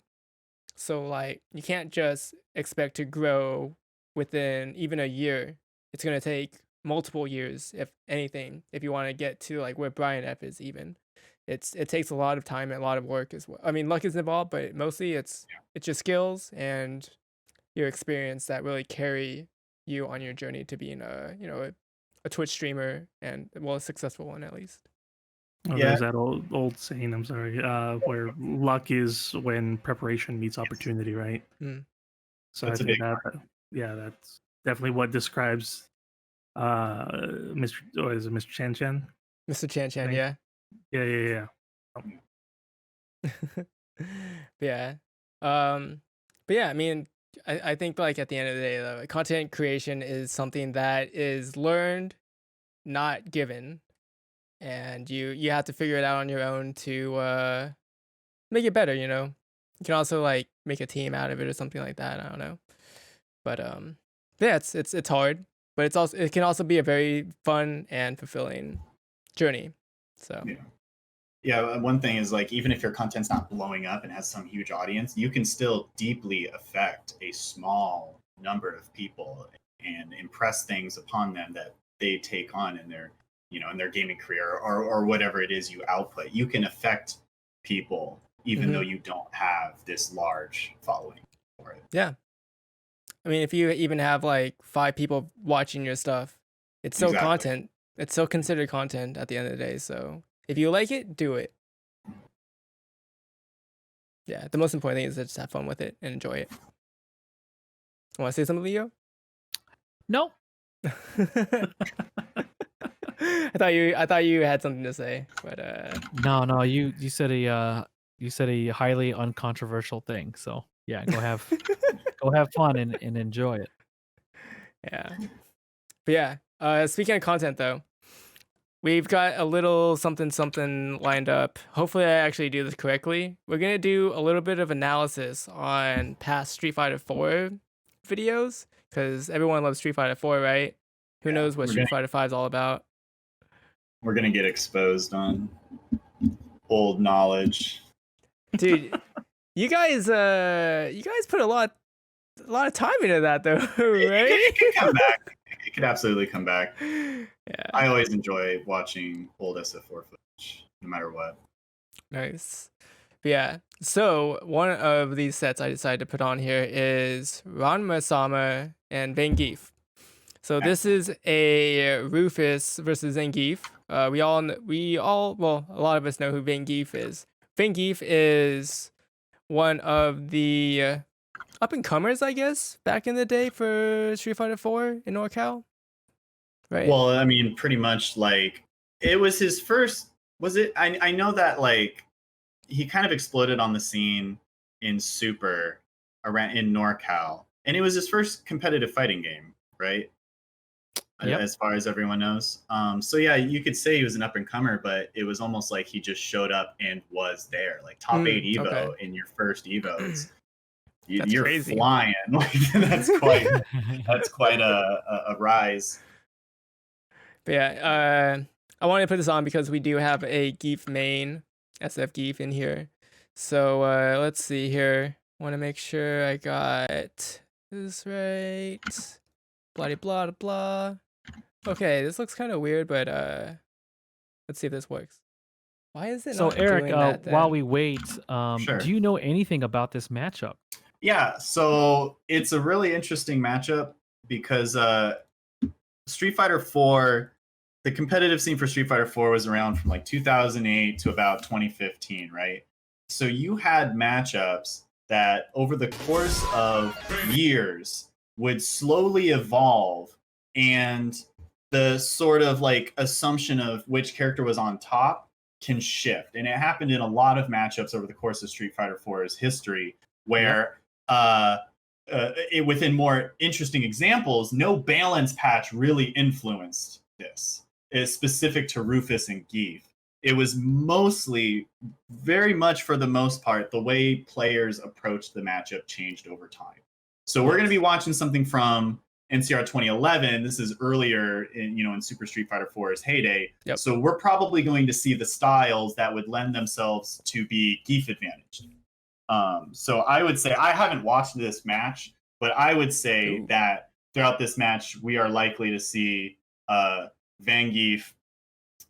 So like, you can't just expect to grow within even a year. It's gonna take multiple years, if anything, if you want to get to like where Brian F is. Even it takes a lot of time and a lot of work as well. I mean, luck is involved, but mostly it's your skills and your experience that really carry you on your journey to being a Twitch streamer, and a successful one at least. There's that old saying, I'm sorry, where luck is when preparation meets opportunity, right? So That's I think that's definitely what describes Mr. Chan Chan? Mr. Chan Chan, yeah. Yeah. Yeah. But yeah, I mean, I think like at the end of the day, though, content creation is something that is learned, not given, and you have to figure it out on your own to make it better. You can also like make a team out of it or something like that. I don't know, but yeah, it's hard, but it can also be a very fun and fulfilling journey. So yeah, one thing is, like, even if your content's not blowing up and has some huge audience, you can still deeply affect a small number of people and impress things upon them that they take on in their in their gaming career, or whatever it is you output. You can affect people even though you don't have this large following for it. Yeah. I mean, if you even have like 5 people watching your stuff, it's still content. It's still considered content at the end of the day. So if you like it, do it. Yeah, the most important thing is to just have fun with it and enjoy it. Want to say something, Leo? No. I thought you had something to say, but No. You said a highly uncontroversial thing. So yeah, go have fun and enjoy it. Yeah. But yeah, speaking of content though, we've got a little something lined up. Hopefully I actually do this correctly. We're going to do a little bit of analysis on past Street Fighter 4 videos, because everyone loves Street Fighter 4, right? Who knows what Street Fighter 5 is all about? We're going to get exposed on old knowledge. Dude, you guys put a lot A lot of timing to that, though, right? It could come back. It could absolutely come back. Yeah. I always enjoy watching old SF4 footage, no matter what. Nice. But yeah. So one of these sets I decided to put on here is Ranma-sama and Zangief. So this is a Rufus versus Zangief. We all, well, a lot of us know who Zangief is. Zangief is one of the up and comers, I guess, back in the day for Street Fighter 4 in Norcal. Right. Well, I mean, pretty much like it was his first. Was it? I know that like he kind of exploded on the scene in Super around in NorCal, and it was his first competitive fighting game, right? Yep. As far as everyone knows. So yeah, you could say he was an up and comer, but it was almost like he just showed up and was there, like top 8 Evo okay. in your first Evos. That's You're crazy. flying. Like that's quite a rise. But yeah, I wanted to put this on because we do have a Geef main, SF Geef in here. So let's see here. Want to make sure I got this right. Blah blah blah. Okay, this looks kind of weird, but let's see if this works. Why is it So not Eric, doing that then? while we wait, Sure. do you know anything about this matchup? Yeah, so it's a really interesting matchup because Street Fighter 4, the competitive scene for Street Fighter 4 was around from like 2008 to about 2015, right? So you had matchups that over the course of years would slowly evolve, and the sort of like assumption of which character was on top can shift. And it happened in a lot of matchups over the course of Street Fighter 4's history, where within more interesting examples, no balance patch really influenced this. It's specific to Rufus and Geef. It was mostly, very much for the most part, the way players approached the matchup changed over time. So we're going to be watching something from NCR 2011. This is earlier in Super Street Fighter 4's heyday. Yep. So we're probably going to see the styles that would lend themselves to be Geef advantaged. So I would say, I haven't watched this match, but I would say that throughout this match, we are likely to see Zangief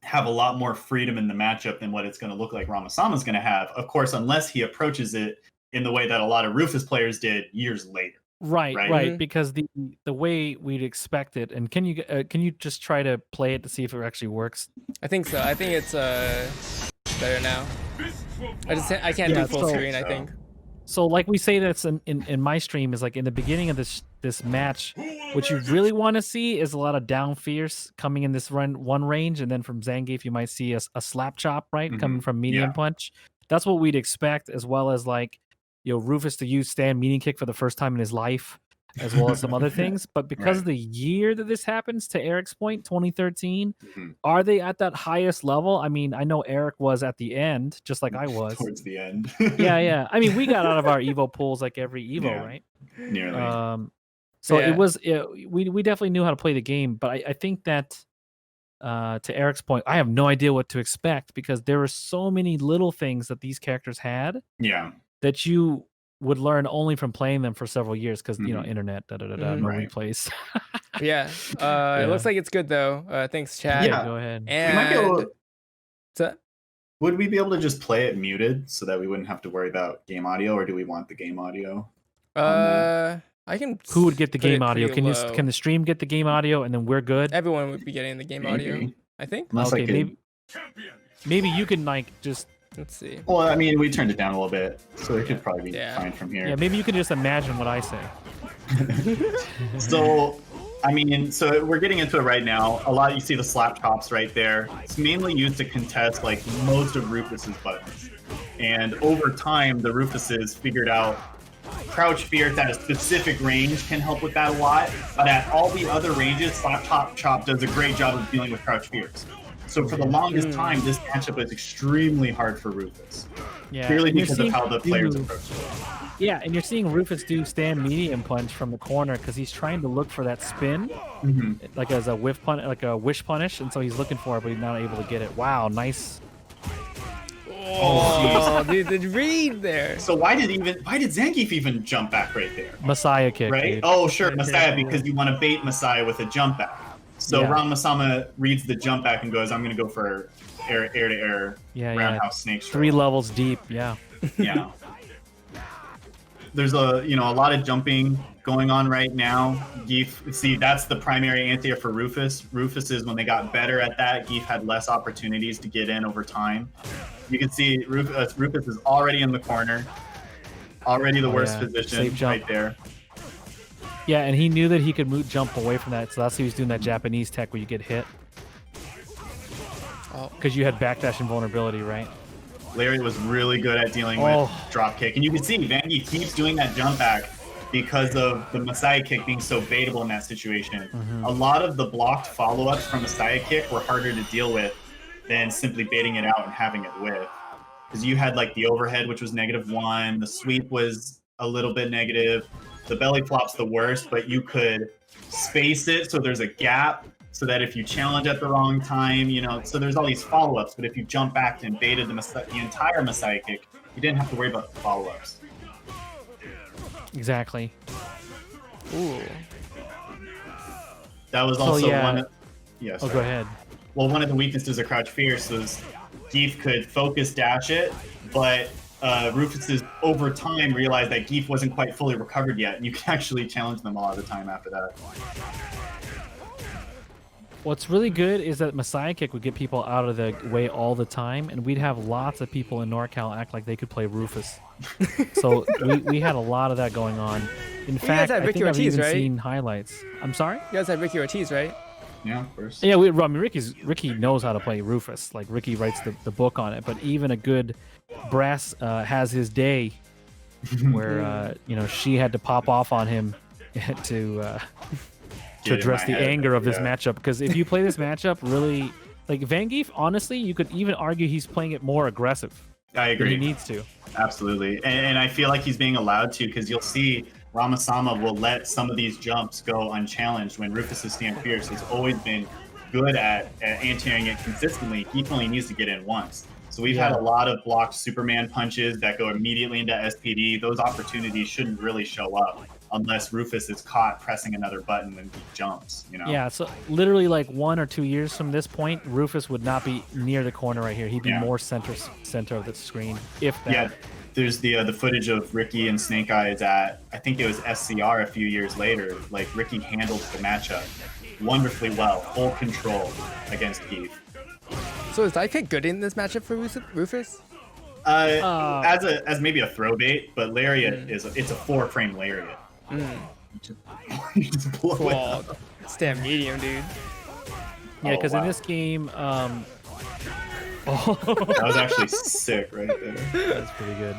have a lot more freedom in the matchup than what it's going to look like Ramasama's going to have. Of course, unless he approaches it in the way that a lot of Rufus players did years later. Right. Mhm. Because the way we'd expect it, and can you just try to play it to see if it actually works? I think so. I think it's better now. I can't do Yeah, full so- screen. I think. So like we say that's in my stream is like in the beginning of this match, what you really want to see is a lot of down fierce coming in this one range, and then from Zangief you might see a slap chop, right? Mhm. Coming from medium Yeah. punch. That's what we'd expect, as well as like Rufus to use stand medium kick for the first time in his life, as well as some other things. But because of the year that this happens, to Eric's point, 2013, Mhm. are they at that highest level? I mean, I know Eric was at the end, just like I was. Towards the end. Yeah. I mean, we got out of our Evo pools like every Evo, Yeah. right? Nearly. So Yeah. it was. We definitely knew how to play the game, but I think that to Eric's point, I have no idea what to expect because there were so many little things that these characters had Yeah. that you would learn only from playing them for several years because Mhm. internet, no Right. replays. Yeah. It looks like it's good though. Thanks, Chad. Yeah, go ahead. We might be able And to- would we be able to just play it muted so that we wouldn't have to worry about game audio, or do we want the game audio? I can. Who would get the put it game audio? pretty low. Can the stream get the game audio and then we're good? Everyone would be getting the game audio. Maybe. I think. Unless I could. Maybe you can like just Let's see. Well, I mean, we turned it down a little bit, so it could probably be Yeah. fine from here. maybe you can just imagine what I say. So, I mean, so we're getting into it right now. A lot, you see the slap chops right there. It's mainly used to contest like most of Rufus's buttons. And over time, the Rufuses figured out crouch fierce at a specific range can help with that a lot. But at all the other ranges, slap chop does a great job of dealing with crouch fierce. So for the longest time, this matchup was extremely hard for Rufus. Yeah, Purely and you're because of seeing how the him players do- approach it. Yeah, and you're seeing Rufus do stand medium punch from the corner because he's trying to look for that spin, Mhm. like as a like a wish punish, and so he's looking for it, but he's not able to get it. Wow, nice. Oh, dude, the read there. So why did Zangief even jump back right there? Messiah kick, Right? dude. Oh, sure, Messiah, because you want to bait Messiah with a jump back. So Yeah. Ramasama reads the jump back and goes, I'm going to go for air to air roundhouse snake stroke. 3 levels deep, yeah. Yeah. There's a lot of jumping going on right now. Geef, see, that's the primary anti for Rufus. Rufus is when they got better at that, Geef had less opportunities to get in over time. You can see Rufus is already in the corner. Already the worst position Safe jump. right there. Yeah, and he knew that he could jump away from that, so that's why he was doing that Japanese tech where you get hit. Because you had backdash invulnerability, right? Larry was really good at dealing with drop kick. And you can see Vangie keeps doing that jump back because of the Messiah kick being so baitable in that situation. A lot of the blocked follow-ups from Messiah kick were harder to deal with than simply baiting it out and having it whiff. Because you had like the overhead, which was -1. The sweep was a little bit negative. The belly flop's the worst, but you could space it so there's a gap so that if you challenge at the wrong time, so there's all these follow-ups. But if you jump back and baited the entire Messiah kick, you didn't have to worry about the follow-ups. Exactly. Ooh. That was also one of... Go ahead. Well, one of the weaknesses of Crouch Fierce was Geef could focus dash it, but Rufus's over time realized that Geef wasn't quite fully recovered yet, and you can actually challenge them a lot of the time after that. What's really good is that Messiah kick would get people out of the way all the time, and we'd have lots of people in NorCal act like they could play Rufus. So we had a lot of that going on. In fact, I think I've even seen highlights. I'm sorry? You guys had Ricky Ortiz, right? Yeah, of course. Yeah, Ricky knows how to play Rufus. Like, Ricky writes the book on it. But even a good Brass has his day where, she had to pop off on him to address the anger of this matchup. Because if you play this matchup really... Like, Vangief, honestly, you could even argue he's playing it more aggressive. I agree. He needs to. Absolutely. And I feel like he's being allowed to, because you'll see Ramasama will let some of these jumps go unchallenged when Rufus's Stand Fierce has always been good at anti-airing it consistently. He only needs to get in once. So we've had a lot of blocked Superman punches that go immediately into SPD. Those opportunities shouldn't really show up unless Rufus is caught pressing another button when he jumps, Yeah, so literally like 1 or 2 years from this point, Rufus would not be near the corner right here. He'd be more center of the screen, if that. Yeah, there's the footage of Ricky and Snake Eyes at, I think it was SCR a few years later. Like, Ricky handled the matchup wonderfully well, full control against Keith. So is Dive Kick good in this matchup for Rufus? As maybe a throw bait, but Lariat it's a 4-frame Lariat. You just blow it up. Stand medium, dude. Yeah, because in this game, that was actually sick right there. That's pretty good.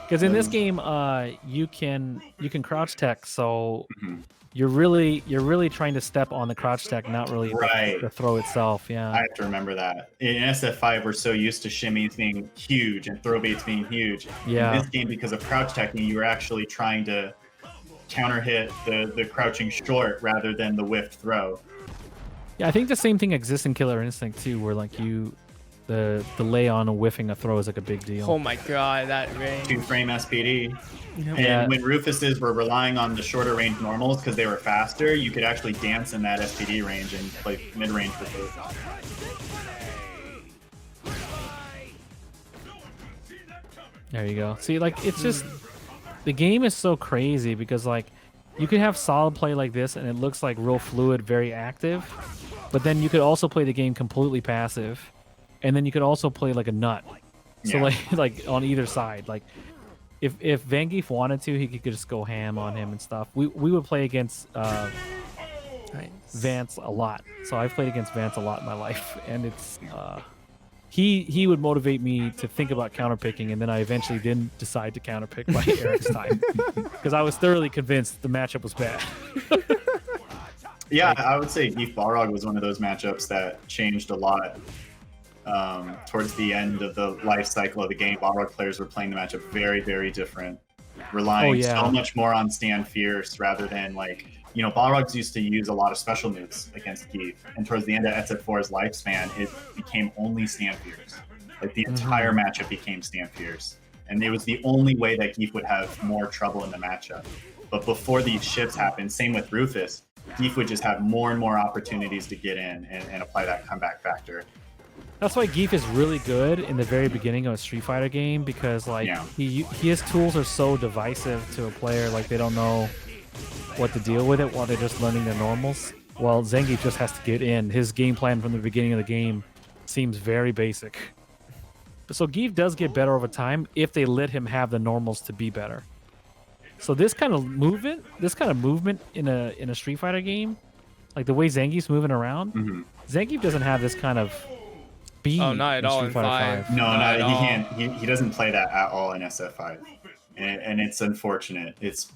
Because in this game, you can crouch tech, so you're really trying to step on the crouch tech, not really the throw itself. Yeah, I have to remember that. In SF5, we're so used to shimmies being huge and throw baits being huge. Yeah. In this game, because of crouch teching, you were actually trying to counter hit the crouching short rather than the whiffed throw. Yeah, I think the same thing exists in Killer Instinct too, where like the delay on whiffing a throw is like a big deal. Oh my god, that range. 2-frame SPD. And when Rufuses were relying on the shorter range normals because they were faster, you could actually dance in that SPD range and play mid-range with it. There you go. See, like, it's just... The game is so crazy because, like, you could have solid play like this and it looks like real fluid, very active, but then you could also play the game completely passive, and then you could also play like a nut. So like on either side, like if Vangief wanted to, he could just go ham on him and stuff. We would play against Vance a lot. So I've played against Vance a lot in my life, and it's he would motivate me to think about counterpicking, and then I eventually didn't decide to counterpick by Eric's time because I was thoroughly convinced the matchup was bad. Yeah, I would say Geef Balrog was one of those matchups that changed a lot. Towards the end of the life cycle of the game, Balrog players were playing the matchup very, very different, relying so much more on Stand Fierce rather than like, Balrogs used to use a lot of special moves against Geef, and towards the end of SF4's lifespan, it became only Stand Fierce. Like the entire matchup became stand fierce, and it was the only way that Geef would have more trouble in the matchup. But before these shifts happened, same with Rufus, Geef would just have more and more opportunities to get in and apply that comeback factor. That's why Geef is really good in the very beginning of a Street Fighter game, because like his tools are so divisive to a player, like they don't know what to deal with it while they're just learning their normals. Well, Zangief just has to get in. His game plan from the beginning of the game seems very basic. So Geef does get better over time if they let him have the normals to be better. So this kind of movement in a Street Fighter game, like the way Zangief's moving around, Zangief doesn't have this kind of speed. Oh, not at all in 5. No, not he can't. He doesn't play that at all in SF5, and it's unfortunate. It's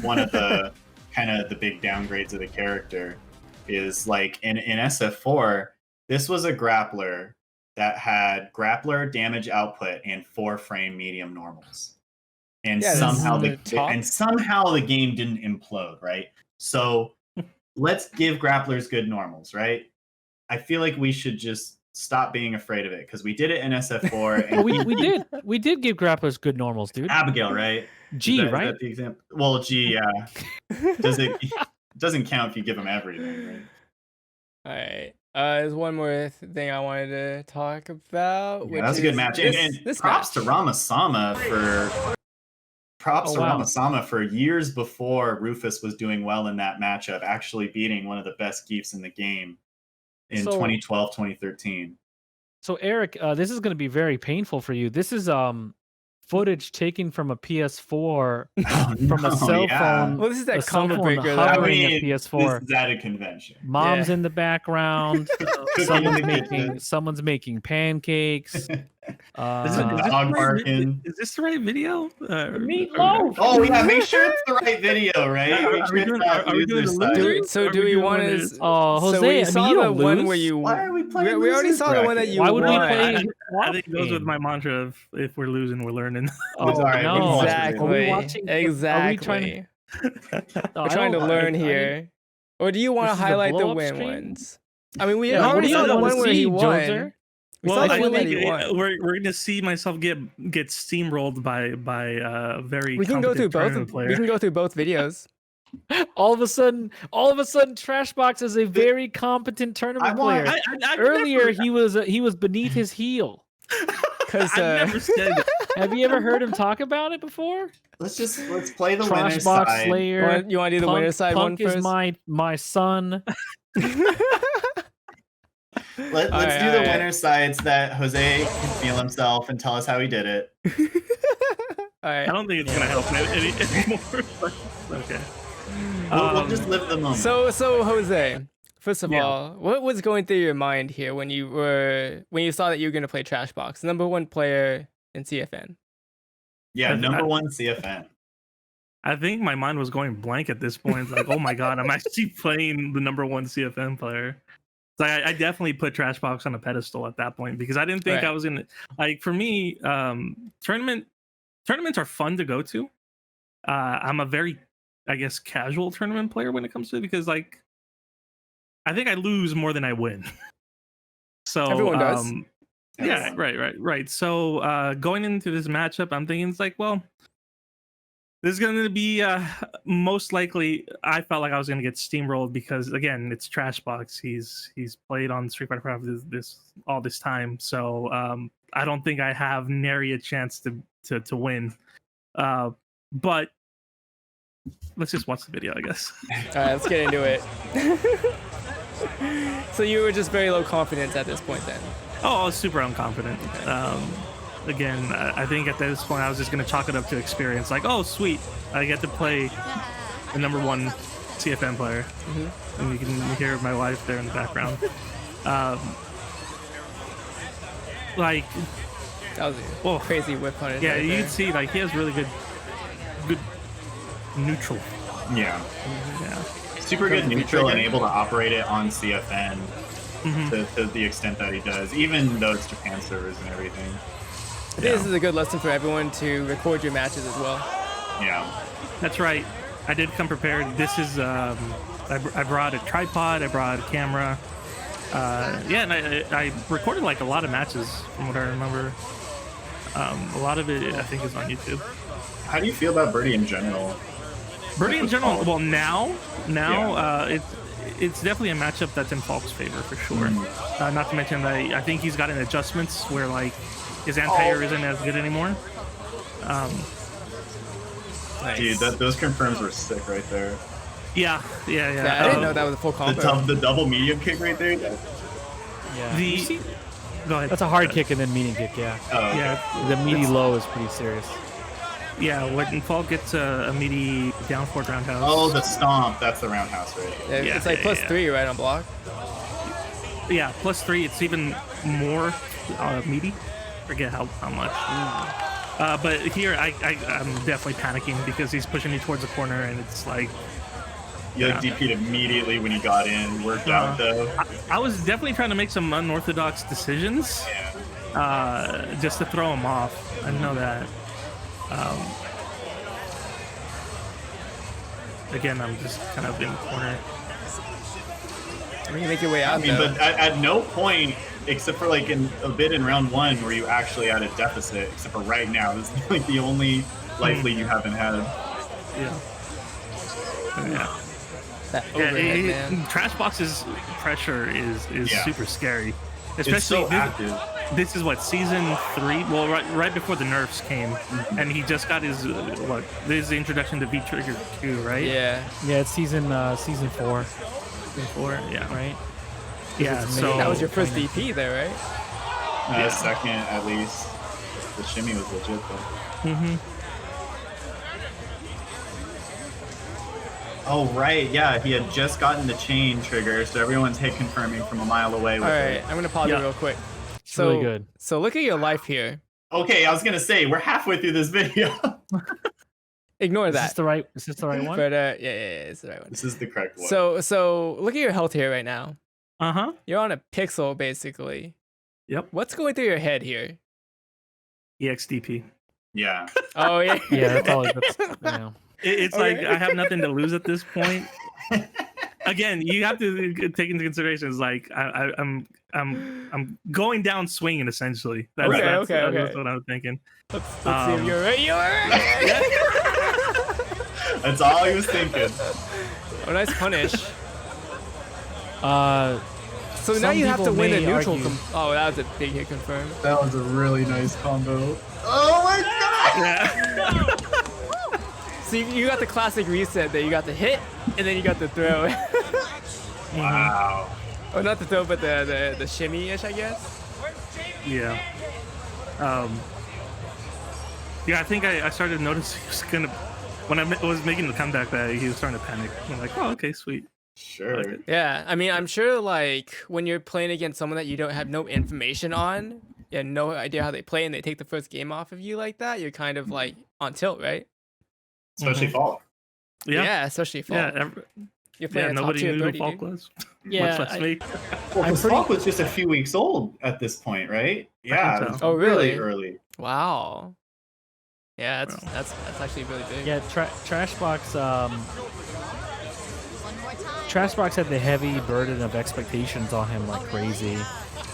one of the kind of the big downgrades of the character. Is like in SF4, this was a grappler that had grappler damage output and 4-frame medium normals, and somehow the game didn't implode, right? So let's give grapplers good normals, right? I feel like we should just stop being afraid of it, because we did it in SF4. And we did give grapplers good normals, dude. Abigail, right? G, is right? that the example? Well, G, yeah. Doesn't count if you give them everything, right? All right. There's one more thing I wanted to talk about. Yeah, that was a good match. And props to Ramasama for years before Rufus was doing well in that matchup, actually beating one of the best Geefs in the game in 2012, 2013. So Eric, this is going to be very painful for you. This is footage taken from a PS4 from a cell phone. Well, this is that combo breaker. A PS4. This is at a convention. Mom's in the background. someone's making pancakes. Dog barking. Is this the right video? Meatloaf. Oh yeah, make sure it's the right video, right? Are we doing the So do we want to? Jose, so we saw the one where you. Why are we playing? We already saw the one that you. Why would we won. play? I think it goes with my mantra of if we're losing, we're learning. Oh, no. Exactly. We're trying to learn here. Or do you want to highlight the win ones? I mean, we already saw the one where he won. Well, I feel like we're going to see myself get steamrolled by very. We can go through both. Player. We can go through both videos. All of a sudden, Trashbox is a very competent tournament player. Earlier, he was beneath his heel. I've never said that. Have you ever heard him talk about it before? Let's play the winner's Trashbox side. Slayer. You want to do the winner's side one first? Punk is my son. Let's do the winner's side so that Jose can feel himself and tell us how he did it. All right. I don't think it's gonna help anymore. Okay. We'll just live the moment. So Jose, first of all, what was going through your mind here when you saw that you were gonna play Trashbox, number 1 player in CFN? Yeah, number 1 CFN. I think my mind was going blank at this point. It's like, oh my god, I'm actually playing the number 1 CFN player. So I definitely put Trashbox on a pedestal at that point, because I didn't think I was gonna, like, for me, tournaments are fun to go to. I'm a very, I guess, casual tournament player when it comes to it, because like I think I lose more than I win. So everyone does. Yeah, right. So going into this matchup, I'm thinking it's like, well, this is going to be most likely. I felt like I was going to get steamrolled because, again, it's Trashbox. He's played on Street Fighter 5 all this time, so I don't think I have nary a chance to win. But let's just watch the video, I guess. All right, let's get into it. So you were just very low confidence at this point, then? Oh, I was super unconfident. Again, I think at this point I was just going to chalk it up to experience. Like, oh, sweet, I get to play the number 1 CFN player. Mm-hmm. And you can hear my wife there in the background. Like, that was a crazy whip on it. Yeah, you can see, like, he has really good neutral. Yeah. Mm-hmm. Yeah. Super good neutral and able to operate it on CFN to the extent that he does, even though it's Japan servers and everything. I think this is a good lesson for everyone to record your matches as well. Yeah. That's right. I did come prepared. This is, I brought a tripod, I brought a camera, Yeah, and I recorded like a lot of matches from what I remember. A lot of it I think is on YouTube. How do you feel about Birdie in general? Birdie in general, well now Yeah. it's definitely a matchup that's in Falk's favor for sure. Not to mention that I think he's gotten adjustments where like his anti-air isn't as good anymore. Nice. Dude, those confirms were sick right there. Yeah. Yeah, I didn't know that was a full combo. The double medium kick right there. Yeah. Go ahead. That's a hard kick and then medium kick. Yeah. Oh, okay. Yeah, The meaty low is pretty serious. yeah. When Falk gets a meaty down forward roundhouse. Oh, the stomp. That's the roundhouse, right? Yeah, it's like +3 right on block. Yeah, +3. It's even more meaty. Forget how much. But here I'm definitely panicking because he's pushing me towards the corner and it's like. You like DP'd immediately when he got in. Worked out though. I was definitely trying to make some unorthodox decisions, just to throw him off. I know that. Again, I'm just kind of in the corner. I mean, you make your way out. I mean, though. but at no point, except for like in a bit in round 1, were you actually at a deficit. Except for right now, this is like the only life lead you haven't had. Yeah. That overhead, man. Trashbox's pressure is super scary, It's especially so active. this is what season 3. Well, right before the nerfs came, and he just got his this is the introduction to V Trigger 2, right? Yeah. Yeah, it's season 4. Season 4, yeah. Right. Yeah. So That was your first DP there, right? Second at least. The shimmy was legit though. Oh right, yeah, he had just gotten the chain trigger, so everyone's hit confirming from a mile away with All right, it. I'm gonna pause it real quick. It's really good. So look at your life here. Okay, I was gonna say we're halfway through this video. Ignore Is that. this the right? Is this the right one? But yeah, it's the right one. This is the correct one. So look at your health here right now. Uh-huh. You're on a pixel basically. Yep. What's going through your head here? EXDP. yeah. Oh yeah. Yeah, that's all. Yeah. It's Okay. like I have nothing to lose at this point. Again, you have to take into consideration is like I'm going down swinging essentially. That's what I was thinking. Let's see if you're right. You're right. That's all he was thinking. Oh, nice punish. So now Some you have to people win a may neutral. argue- Oh, that was a big hit confirmed. That was a really nice combo. Oh my god! Yeah. So you got the classic reset that you got the hit and then you got the throw. Wow. Oh, not the throw, but the shimmy-ish, I guess. Yeah. Yeah, I think I started to notice he was gonna when I was making the comeback that he was starting to panic. I'm like, oh, okay, sweet. Sure. Like it. Yeah, I mean, I'm sure like when you're playing against someone that you don't have no information on and no idea how they play, and they take the first game off of you like that, you're kind of like on tilt, right? Especially Fall. Yeah. Especially Fall. Yeah. You're playing a top Nobody tier knew who birdie, Falk dude. was. Yeah, Much less me. Well, because Falk was just a few weeks old at this point, right? Yeah. so. it was Oh, really? early. Wow. Yeah, that's actually really big. Yeah, Trashbox. Trashbox had the heavy burden of expectations on him like crazy.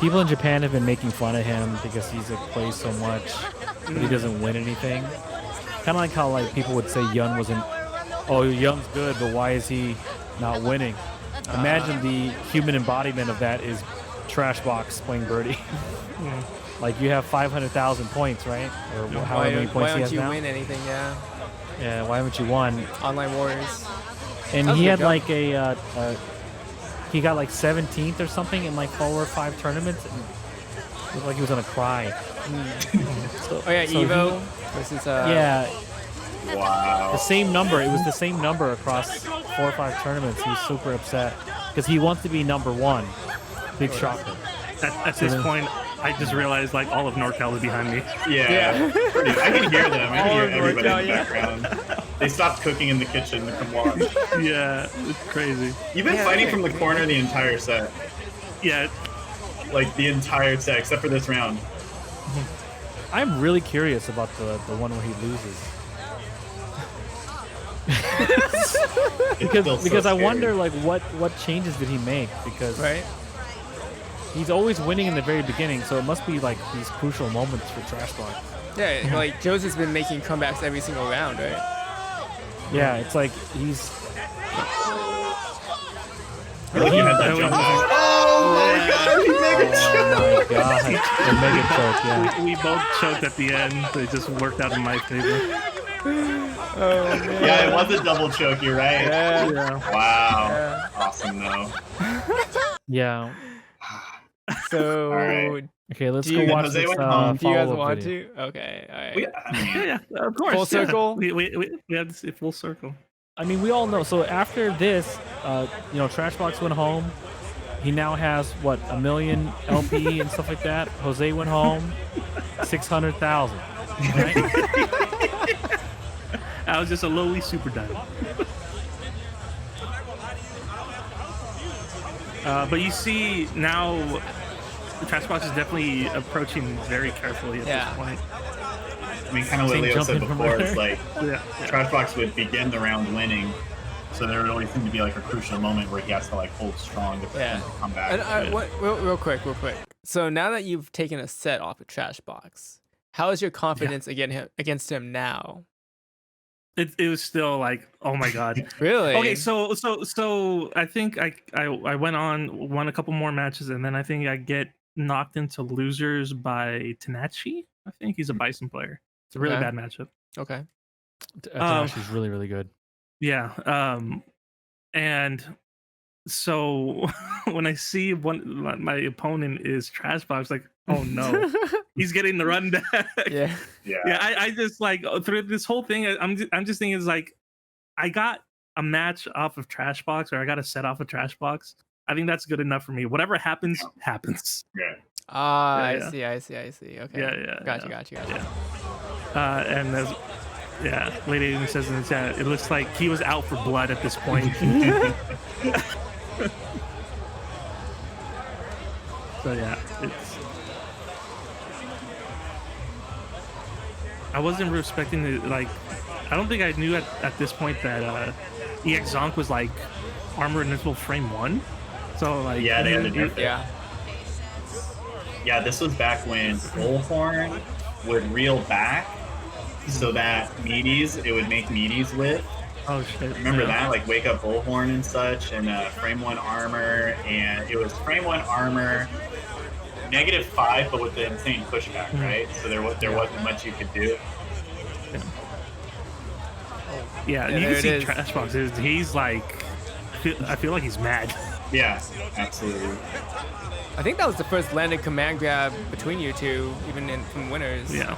People in Japan have been making fun of him because he's like plays so much, but he doesn't win anything. Kind of like how like people would say Yun wasn't. Oh, Yun's good, but why is he not winning? Imagine the human embodiment of that is Trashbox playing birdie. Like you have 500,000 points, right? Or however many points Why he don't has you now. win anything? Yeah, Yeah, why haven't you won? Online Warriors. And That was he a had good like he got like 17th or something in like 4 or 5 tournaments. And it looked like he was gonna cry. Oh yeah, so Evo versus Yeah, Wow. the same number. It was the same number across 4 or 5 tournaments. He was super upset because he wants to be number 1. Big shocker. At this point, I just realized like all of Norcal is behind me. Yeah. Pretty, I can hear them. I All can hear of everybody Norcal, in the yeah. background. They stopped cooking in the kitchen to come watch. Yeah, it's crazy. You've been fighting from the corner the entire set. Yeah, Like the entire set, except for this round. I'm really curious about the one where he loses. It's still so because I scary. wonder like what changes did he make because right. He's always winning in the very beginning, so it must be like these crucial moments for Trashbox. Yeah, like Jose's been making comebacks every single round, right? Yeah, it's like he's. I feel like you had that jump. Oh my god, he mega Oh my god, the mega choke, yeah. We both choked at the end. It just worked out in my favor. Oh man. Yeah, it was a double choke, you're right. Yeah. Wow. Yeah. Awesome though. Yeah. So, All right. Okay, let's Do go you- watch Jose this went home. do you guys follow-up want video. to? Okay, all right. I mean, Yeah, of course. Full yeah. circle? We had this full circle. I mean, we all know. So after this, Trashbox went home. He now has what, 1 million LP and stuff like that. Jose went home, 600,000. Right? I was just a lowly super dive. But you see now, the Trashbox is definitely approaching very carefully at this point. I mean, kind of what Same Leo said jumping from before, there. it's like Yeah. Trashbox would begin the round winning, so there would always seem to be like a crucial moment where he has to like hold strong to come back. And real quick. So now that you've taken a set off of Trashbox, how is your confidence against him now? It was still like, oh my god. Really? Okay, so I think I won a couple more matches, and then I think I get knocked into losers by Tanachi. I think he's a Bison player. It's a really Okay. bad matchup. Okay. She's really, really good. Yeah. And so when I see my opponent is Trashbox, like, oh no, he's getting the runback. Yeah. Yeah. I just like through this whole thing, I'm just thinking is like, I got a match off of Trashbox, or I got a set off of Trashbox. I think that's good enough for me. Whatever happens, happens. Yeah. I see. Okay. Yeah. Gotcha. Yeah. And as Lady even says in the chat, it looks like he was out for blood at this point. So yeah, I wasn't respecting it. Like, I don't think I knew at this point that EX Zonk was like armor invincible frame 1. So like, Yeah, they had to do Yeah. Yeah, this was back when Bullhorn would reel back so that it would make meaties with. Oh shit! Remember that? Like Wake Up Bullhorn and such, and frame 1 armor, and it was frame 1 armor, -5, but with the insane pushback, right? So there wasn't much you could do. Yeah, Yeah, you there can see it is. Trashbox. He's like, I feel like he's mad. Yeah, absolutely. I think that was the first landed command grab between you two, even from winners. Yeah.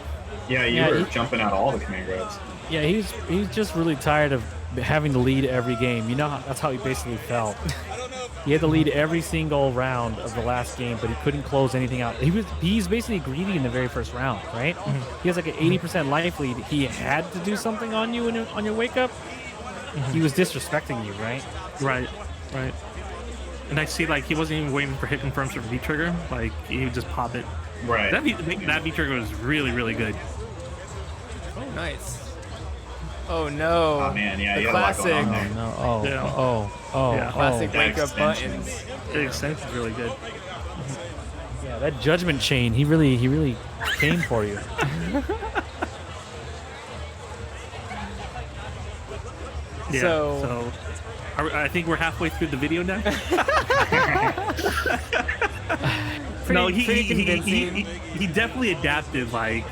Yeah, you Yeah, were he- jumping out all the command grabs. Yeah, he's just really tired of having to lead every game. You know, that's how he basically felt. He had to lead every single round of the last game, but he couldn't close anything out. He's basically greedy in the very first round, right? He has like an 80% life lead. He had to do something on you on your wake up. He was disrespecting you, right? Right. And I see like he wasn't even waiting for hit confirms from V trigger. Like he would just pop it. Right. That V trigger was really good. Oh, nice. Oh no. Oh man, yeah, The you had a lot going on classic. there. No. Oh. Yeah. Classic wake up extensions. buttons. The extension's really good. Yeah, that judgment chain. He really came for you. Yeah. So- I think we're halfway through the video now. Pretty convincing. He definitely adapted. Like,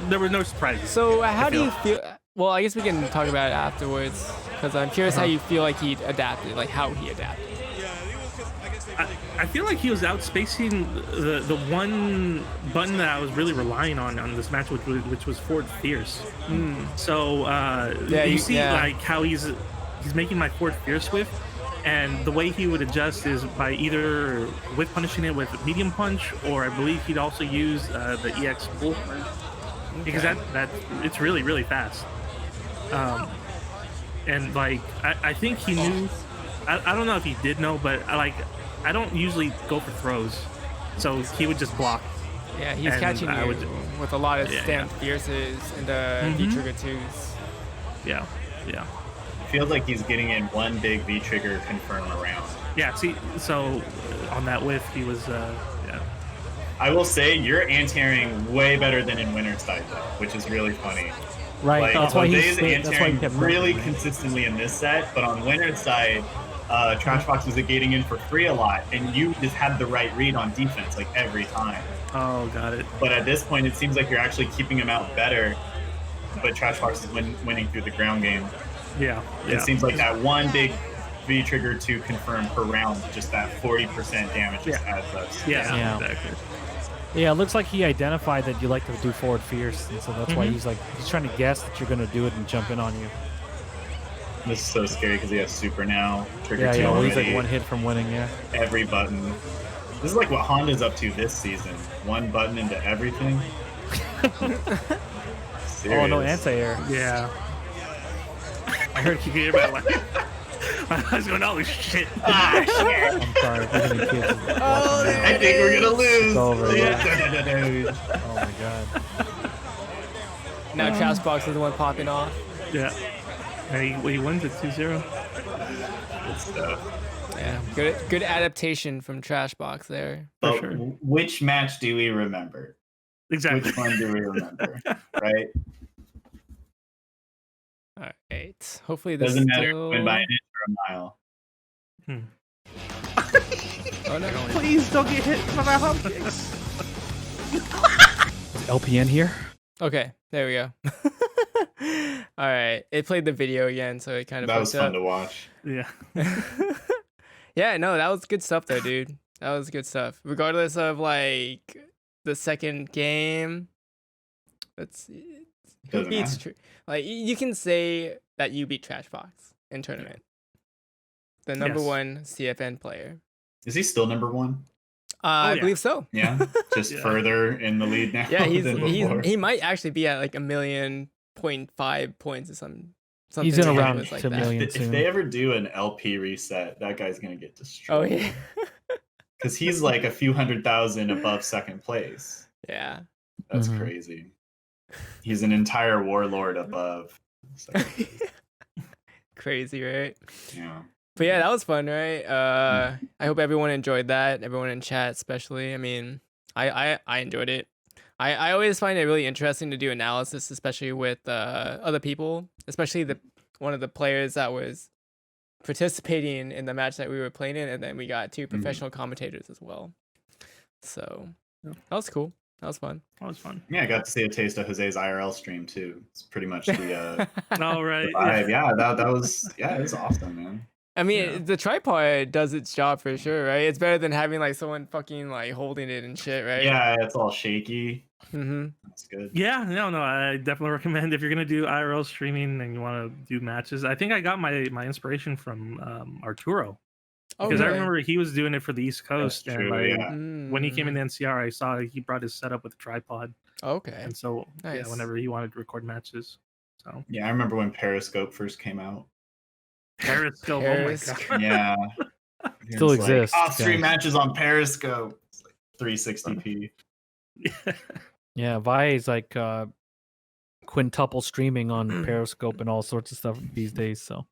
there were no surprises. So how do you feel? Well, I guess we can talk about it afterwards, because I'm curious how you feel like he adapted, like how he adapted. I feel like he was outspacing the one button that I was really relying on this match, which was Ford Fierce. So you see like how he's making my Ford Fierce whiff, and the way he would adjust is by either whiff punishing it with medium punch, or I believe he'd also use the EX Bullhorn, because that it's really fast. And like I think he knew. I don't know if he did know, but I don't usually go for throws, so he would just block. Yeah, he's And catching I you would- with a lot of Yeah, stand fierces and V trigger twos. Yeah. Feels like he's getting in one big V trigger confirm around. Yeah, see, so on that whiff, he was, yeah. I will say you're anti-airing way better than in Winter's Tide, though, which is really funny. Right. Like, That's why Jose's he that's why he anti-airing kept really dumping, right? consistently in this set, but on Winter's Side, Trashbox was gating in for free a lot, and you just had the right read on defense like every time. Oh, got it. But at this point, it seems like you're actually keeping him out better, but Trashbox is winning through the ground game. Yeah. It seems like that one big V trigger to confirm per round, just that 40% damage just adds up. Yeah, exactly. Yeah, it looks like he identified that you like to do forward fierce, and so that's why he's trying to guess that you're going to do it and jump in on you. This is so scary because he has super now. Trigger Yeah, 2 yeah, already. he's like one hit from winning, yeah. Every button. This is like what Honda's up to this season. One button into everything. Oh, no anti-air. Yeah. I heard you hear about I was going, oh shit. Ah, shit. I'm sorry. If there's any kids watching now. I think we're gonna lose. It's over. Yeah. Oh my god. Now Trashbox is the one popping off. Yeah. And he wins it 2-0. Good stuff. Yeah, good adaptation from Trashbox there. But sure. which match do we remember? Exactly. Which one do we remember? Right? All right. Hopefully this Doesn't matter if still... you win by an inch or a mile. Oh no! Please don't get hit by my hump kicks. Is LPN here? Okay, there we go. All right, it played the video again, so it kind of That was fucked fun up. to watch. Yeah. Yeah, no, that was good stuff though, dude. That was good stuff. Regardless of like the second game, who Doesn't beats like you can say that you beat Trashbox in tournament. The number Yes. one CFN player. Is he still number one? I yeah. believe so. Yeah, just Yeah. further in the lead now. Yeah, than before. he might actually be at like 1,000,000.5 points or something. He's in ridiculous around like to that. million If soon. they ever do an LP reset, that guy's gonna get Oh destroyed. yeah. Because he's like a few 100,000 above second place. Yeah. That's Mhm. crazy. He's an entire warlord above. second place. Crazy, right? Yeah. But yeah, that was fun, right? I hope everyone enjoyed that. Everyone in chat, especially. I mean, I enjoyed it. I always find it really interesting to do analysis, especially with other people, especially one of the players that was participating in the match that we were playing in, and then we got two professional commentators as well. So that was cool. That was fun. That was fun. Yeah, I got to see a taste of Jose's IRL stream too. It's pretty much the All right. vibe. Yeah, that was it was awesome, man. I mean, Yeah. the tripod does its job for sure, right? It's better than having like someone fucking like holding it and shit, right? Yeah, it's all shaky. Mm-hmm. That's good. Yeah, no, I definitely recommend if you're gonna do IRL streaming and you want to do matches. I think I got my inspiration from Arturo because I remember he was doing it for the East Coast, That's and true, like, yeah. when he came in the NCR, I saw he brought his setup with a tripod, Okay. and so Nice. yeah, whenever he wanted to record matches, so Yeah, I remember when Periscope first came out. Periscope, oh my god, Yeah. Still It's like, exists, I'll stream guys. matches on Periscope. It's like 360p. Yeah, Vi is like quintuple streaming on Periscope and all sorts of stuff these days. So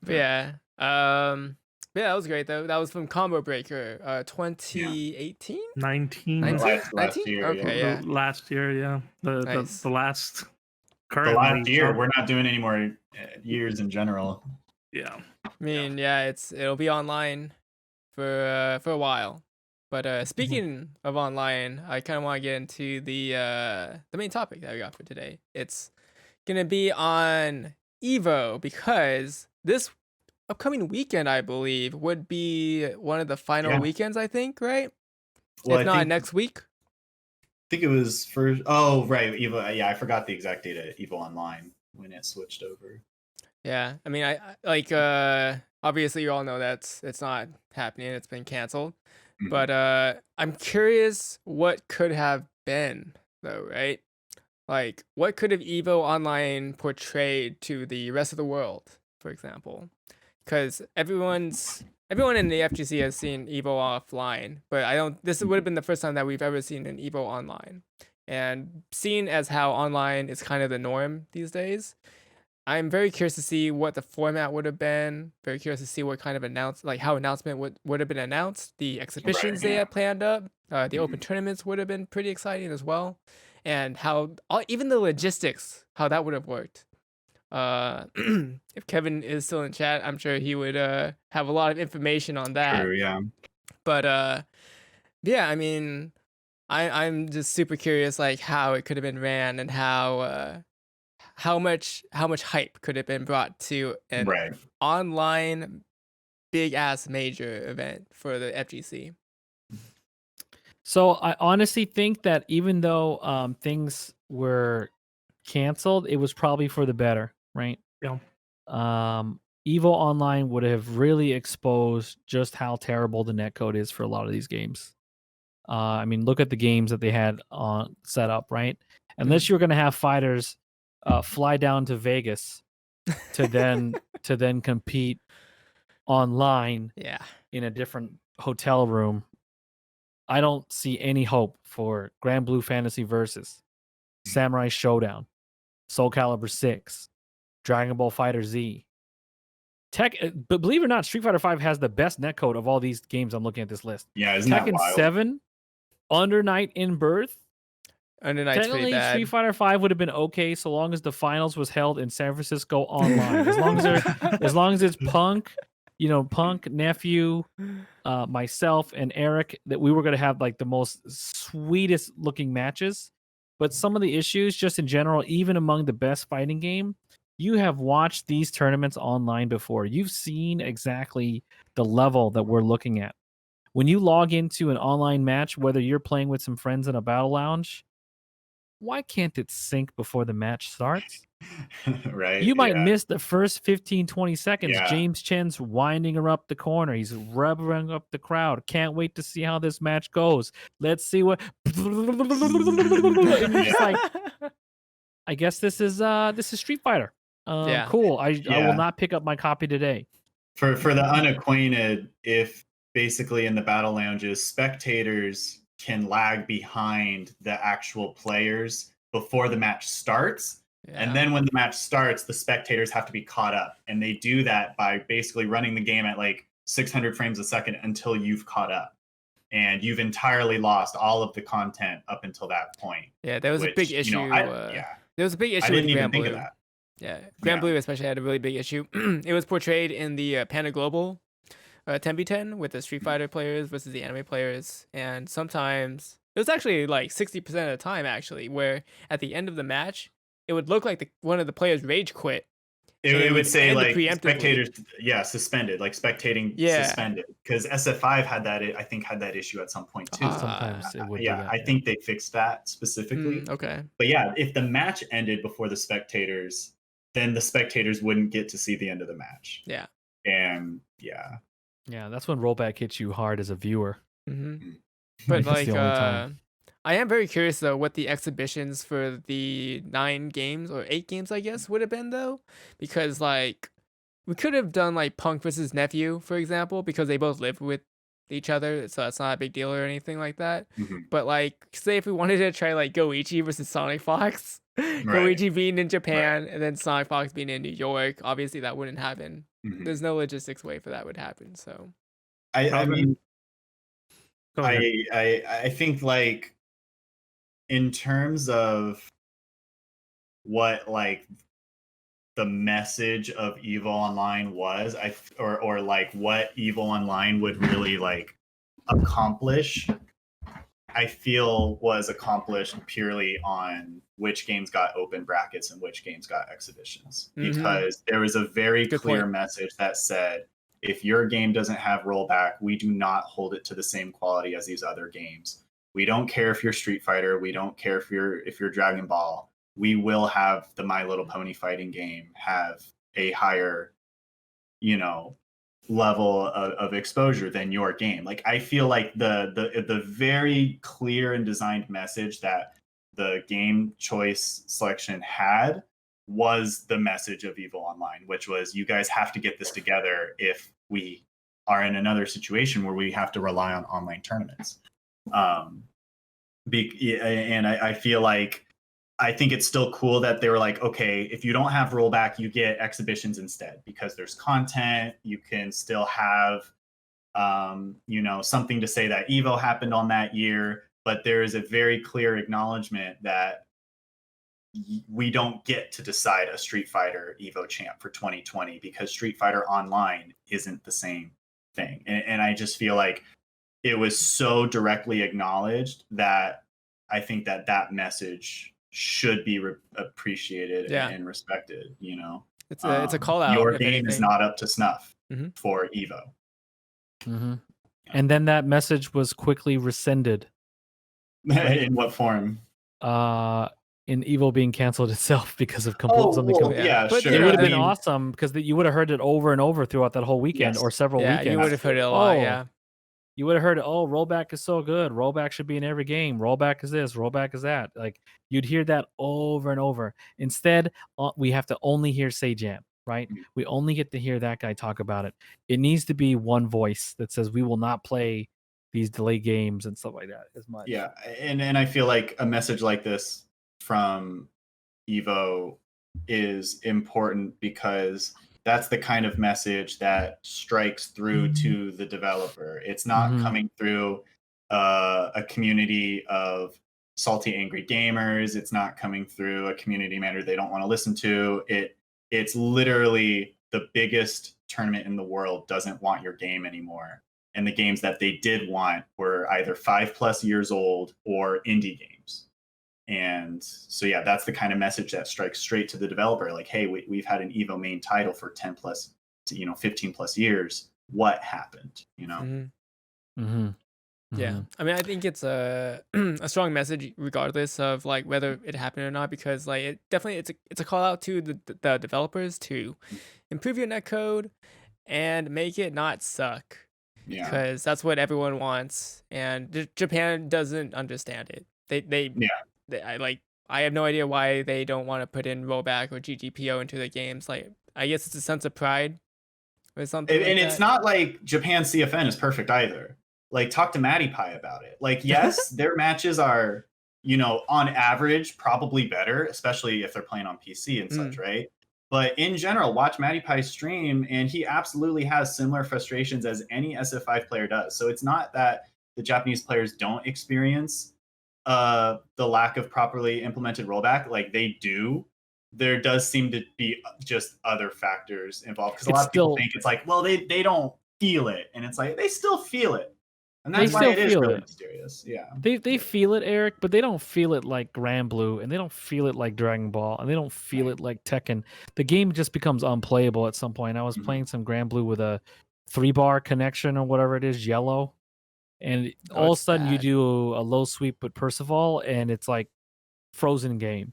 But yeah. Yeah, that was great though. That was from Combo Breaker, 2018? 19 Last 19? year, Okay, yeah. yeah. last year, yeah, Nice. the last The current last year, we're not doing any more years in general. yeah. I mean, yeah, it'll be online for a while. But speaking of online, I kind of want to get into the main topic that we got for today. It's gonna be on Evo because this upcoming weekend, I believe, would be one of the final Yeah. weekends. I think, right? Well, if I not think- next week. I think it was first. Oh, right, Evo. Yeah, I forgot the exact date at Evo Online when it switched over. Yeah, I mean, I like obviously you all know it's not happening. It's been canceled. Mhm. But I'm curious what could have been though, right? Like what could have Evo Online portrayed to the rest of the world, for example? Because everyone in the FGC has seen Evo offline, but this would have been the first time that we've ever seen an Evo online. And seeing as how online is kind of the norm these days, I'm very curious to see what the format would have been. Very curious to see what kind of how announcement would have been announced. The exhibitions they had planned up, the open tournaments would have been pretty exciting as well, and how even the logistics, how that would have worked. If Kevin is still in chat, I'm sure he would have a lot of information on that. True, yeah. But yeah, I mean, I'm just super curious, like how it could have been ran and how much hype could have been brought to an Right. online big ass major event for the FGC. So I honestly think that even though things were canceled, it was probably for the better, right? Yeah. Evo Online would have really exposed just how terrible the netcode is for a lot of these games. I mean, look at the games that they had on set up, right? Unless you're going to have fighters fly down to Vegas to then compete online Yeah. in a different hotel room, I don't see any hope for Grand Blue Fantasy Versus, Samurai Showdown, Soul Calibur 6, Dragon Ball Fighter Z. But believe it or not, Street Fighter 5 has the best netcode of all these games I'm looking at this list. Yeah, isn't that Tekken wild? 7, Under Night in Birth. Under Night's pretty Technically, bad. Street Fighter 5 would have been okay so long as the finals was held in San Francisco online. As long as it's Punk, Nephew, myself, and Eric, that we were going to have like the most sweetest looking matches. But some of the issues, just in general, even among the best fighting game, you have watched these tournaments online before. You've seen exactly the level that we're looking at. When you log into an online match, whether you're playing with some friends in a battle lounge, why can't it sync before the match starts? Right. You might miss the first 15, 20 seconds. Yeah. James Chen's winding her up the corner. He's rubbing up the crowd. Can't wait to see how this match goes. Let's see what. And you're just like, I guess this is Street Fighter. Yeah. Cool. I Yeah. will not pick up my copy today. For the unacquainted, if basically in the battle lounges, spectators can lag behind the actual players before the match starts. And then when the match starts, the spectators have to be caught up. And they do that by basically running the game at like 600 frames a second until you've caught up. And you've entirely lost all of the content up until that point. Yeah, there was a big issue. There was a big issue I didn't with even Grand think Blue. of that. Yeah, Grand Blue especially had a really big issue. It was portrayed in the Panda Global 10v10 with the Street Fighter players versus the anime players. And sometimes, it was actually like 60% of the time actually, where at the end of the match, it would look like one of the players rage quit. It would say end like preemptively. spectators, suspended, like spectating suspended. Because SF5 had that, I think, had that issue at some point too. Sometimes it would do that, I think they fixed that specifically. Okay. But yeah, if the match ended before the spectators, then the spectators wouldn't get to see the end of the match. Yeah. And yeah. Yeah, that's when rollback hits you hard as a viewer. Mm-hmm. But That's like, the only time. I am very curious though what the exhibitions for the 9 games or 8 games, I guess, would have been though, because like we could have done like Punk versus Nephew, for example, because they both live with each other, so that's not a big deal or anything like that. But like, say if we wanted to try like Goichi versus Sonic Fox, Goichi being in Japan and then Sonic Fox being in New York, obviously that wouldn't happen. There's no logistics way for that would happen. So I mean, I think like in terms of what like the message of EVO Online was, or like what EVO Online would really like accomplish, I feel was accomplished purely on which games got open brackets and which games got exhibitions. Because there was a very clear message that said, if your game doesn't have rollback, we do not hold it to the same quality as these other games. We don't care if you're Street Fighter. We don't care if you're Dragon Ball. We will have the My Little Pony fighting game have a higher, level of exposure than your game. Like I feel like the very clear and designed message that the game choice selection had was the message of EVO Online, which was you guys have to get this together if we are in another situation where we have to rely on online tournaments. And I feel like I think it's still cool that they were like, okay, if you don't have rollback, you get exhibitions instead because there's content. You can still have, something to say that Evo happened on that year, but there is a very clear acknowledgement that we don't get to decide a Street Fighter Evo champ for 2020 because Street Fighter Online isn't the same thing. And I just feel like it was so directly acknowledged that I think that message should be appreciated and respected. It's a call out. Your game is not up to snuff for Evo. Mm-hmm. And then that message was quickly rescinded. Right? In what form? In Evo being canceled itself because of something. Yeah, but sure. it would have been awesome because you would have heard it over and over throughout that whole weekend or several weekends. Yeah, you would have heard it a lot. Yeah. You would have heard, rollback is so good. Rollback should be in every game. Rollback is this. Rollback is that. Like you'd hear that over and over. Instead, we have to only hear Say Jam, right? We only get to hear that guy talk about it. It needs to be one voice that says we will not play these delay games and stuff like that as much. Yeah, and I feel like a message like this from Evo is important because that's the kind of message that strikes through to the developer. It's not coming through a community of salty, angry gamers. It's not coming through a community manager they don't want to listen to. It's literally the biggest tournament in the world doesn't want your game anymore. And the games that they did want were either 5+ years old or indie games. And so, yeah, that's the kind of message that strikes straight to the developer. Like, hey, we've had an Evo main title for 10+, 15+ years. What happened? Yeah, I mean, I think it's a strong message regardless of like whether it happened or not, because like it definitely it's a call out to the developers to improve your netcode and make it not suck. Yeah, because that's what everyone wants, and Japan doesn't understand it. I have no idea why they don't want to put in rollback or GGPO into the games. Like, I guess it's a sense of pride or something. And it's not like Japan CFN is perfect either. Like, talk to Matty Pie about it. Like, yes, their matches are, on average, probably better, especially if they're playing on PC and such, right? But in general, watch Matty Pie stream, and he absolutely has similar frustrations as any SF5 player does. So it's not that the Japanese players don't experience the lack of properly implemented rollback. Like, they do. There does seem to be just other factors involved, because a lot of people think it's like, well, they don't feel it, and it's like they still feel it, and that's why it is really mysterious. Yeah, they feel it, Eric, but they don't feel it like Granblue, and they don't feel it like Dragon Ball, and they don't feel it like Tekken. The game just becomes unplayable at some point. I was playing some Granblue with a 3-bar connection or whatever it is, yellow. And all of a sudden you do a low sweep with Percival, and it's like frozen game.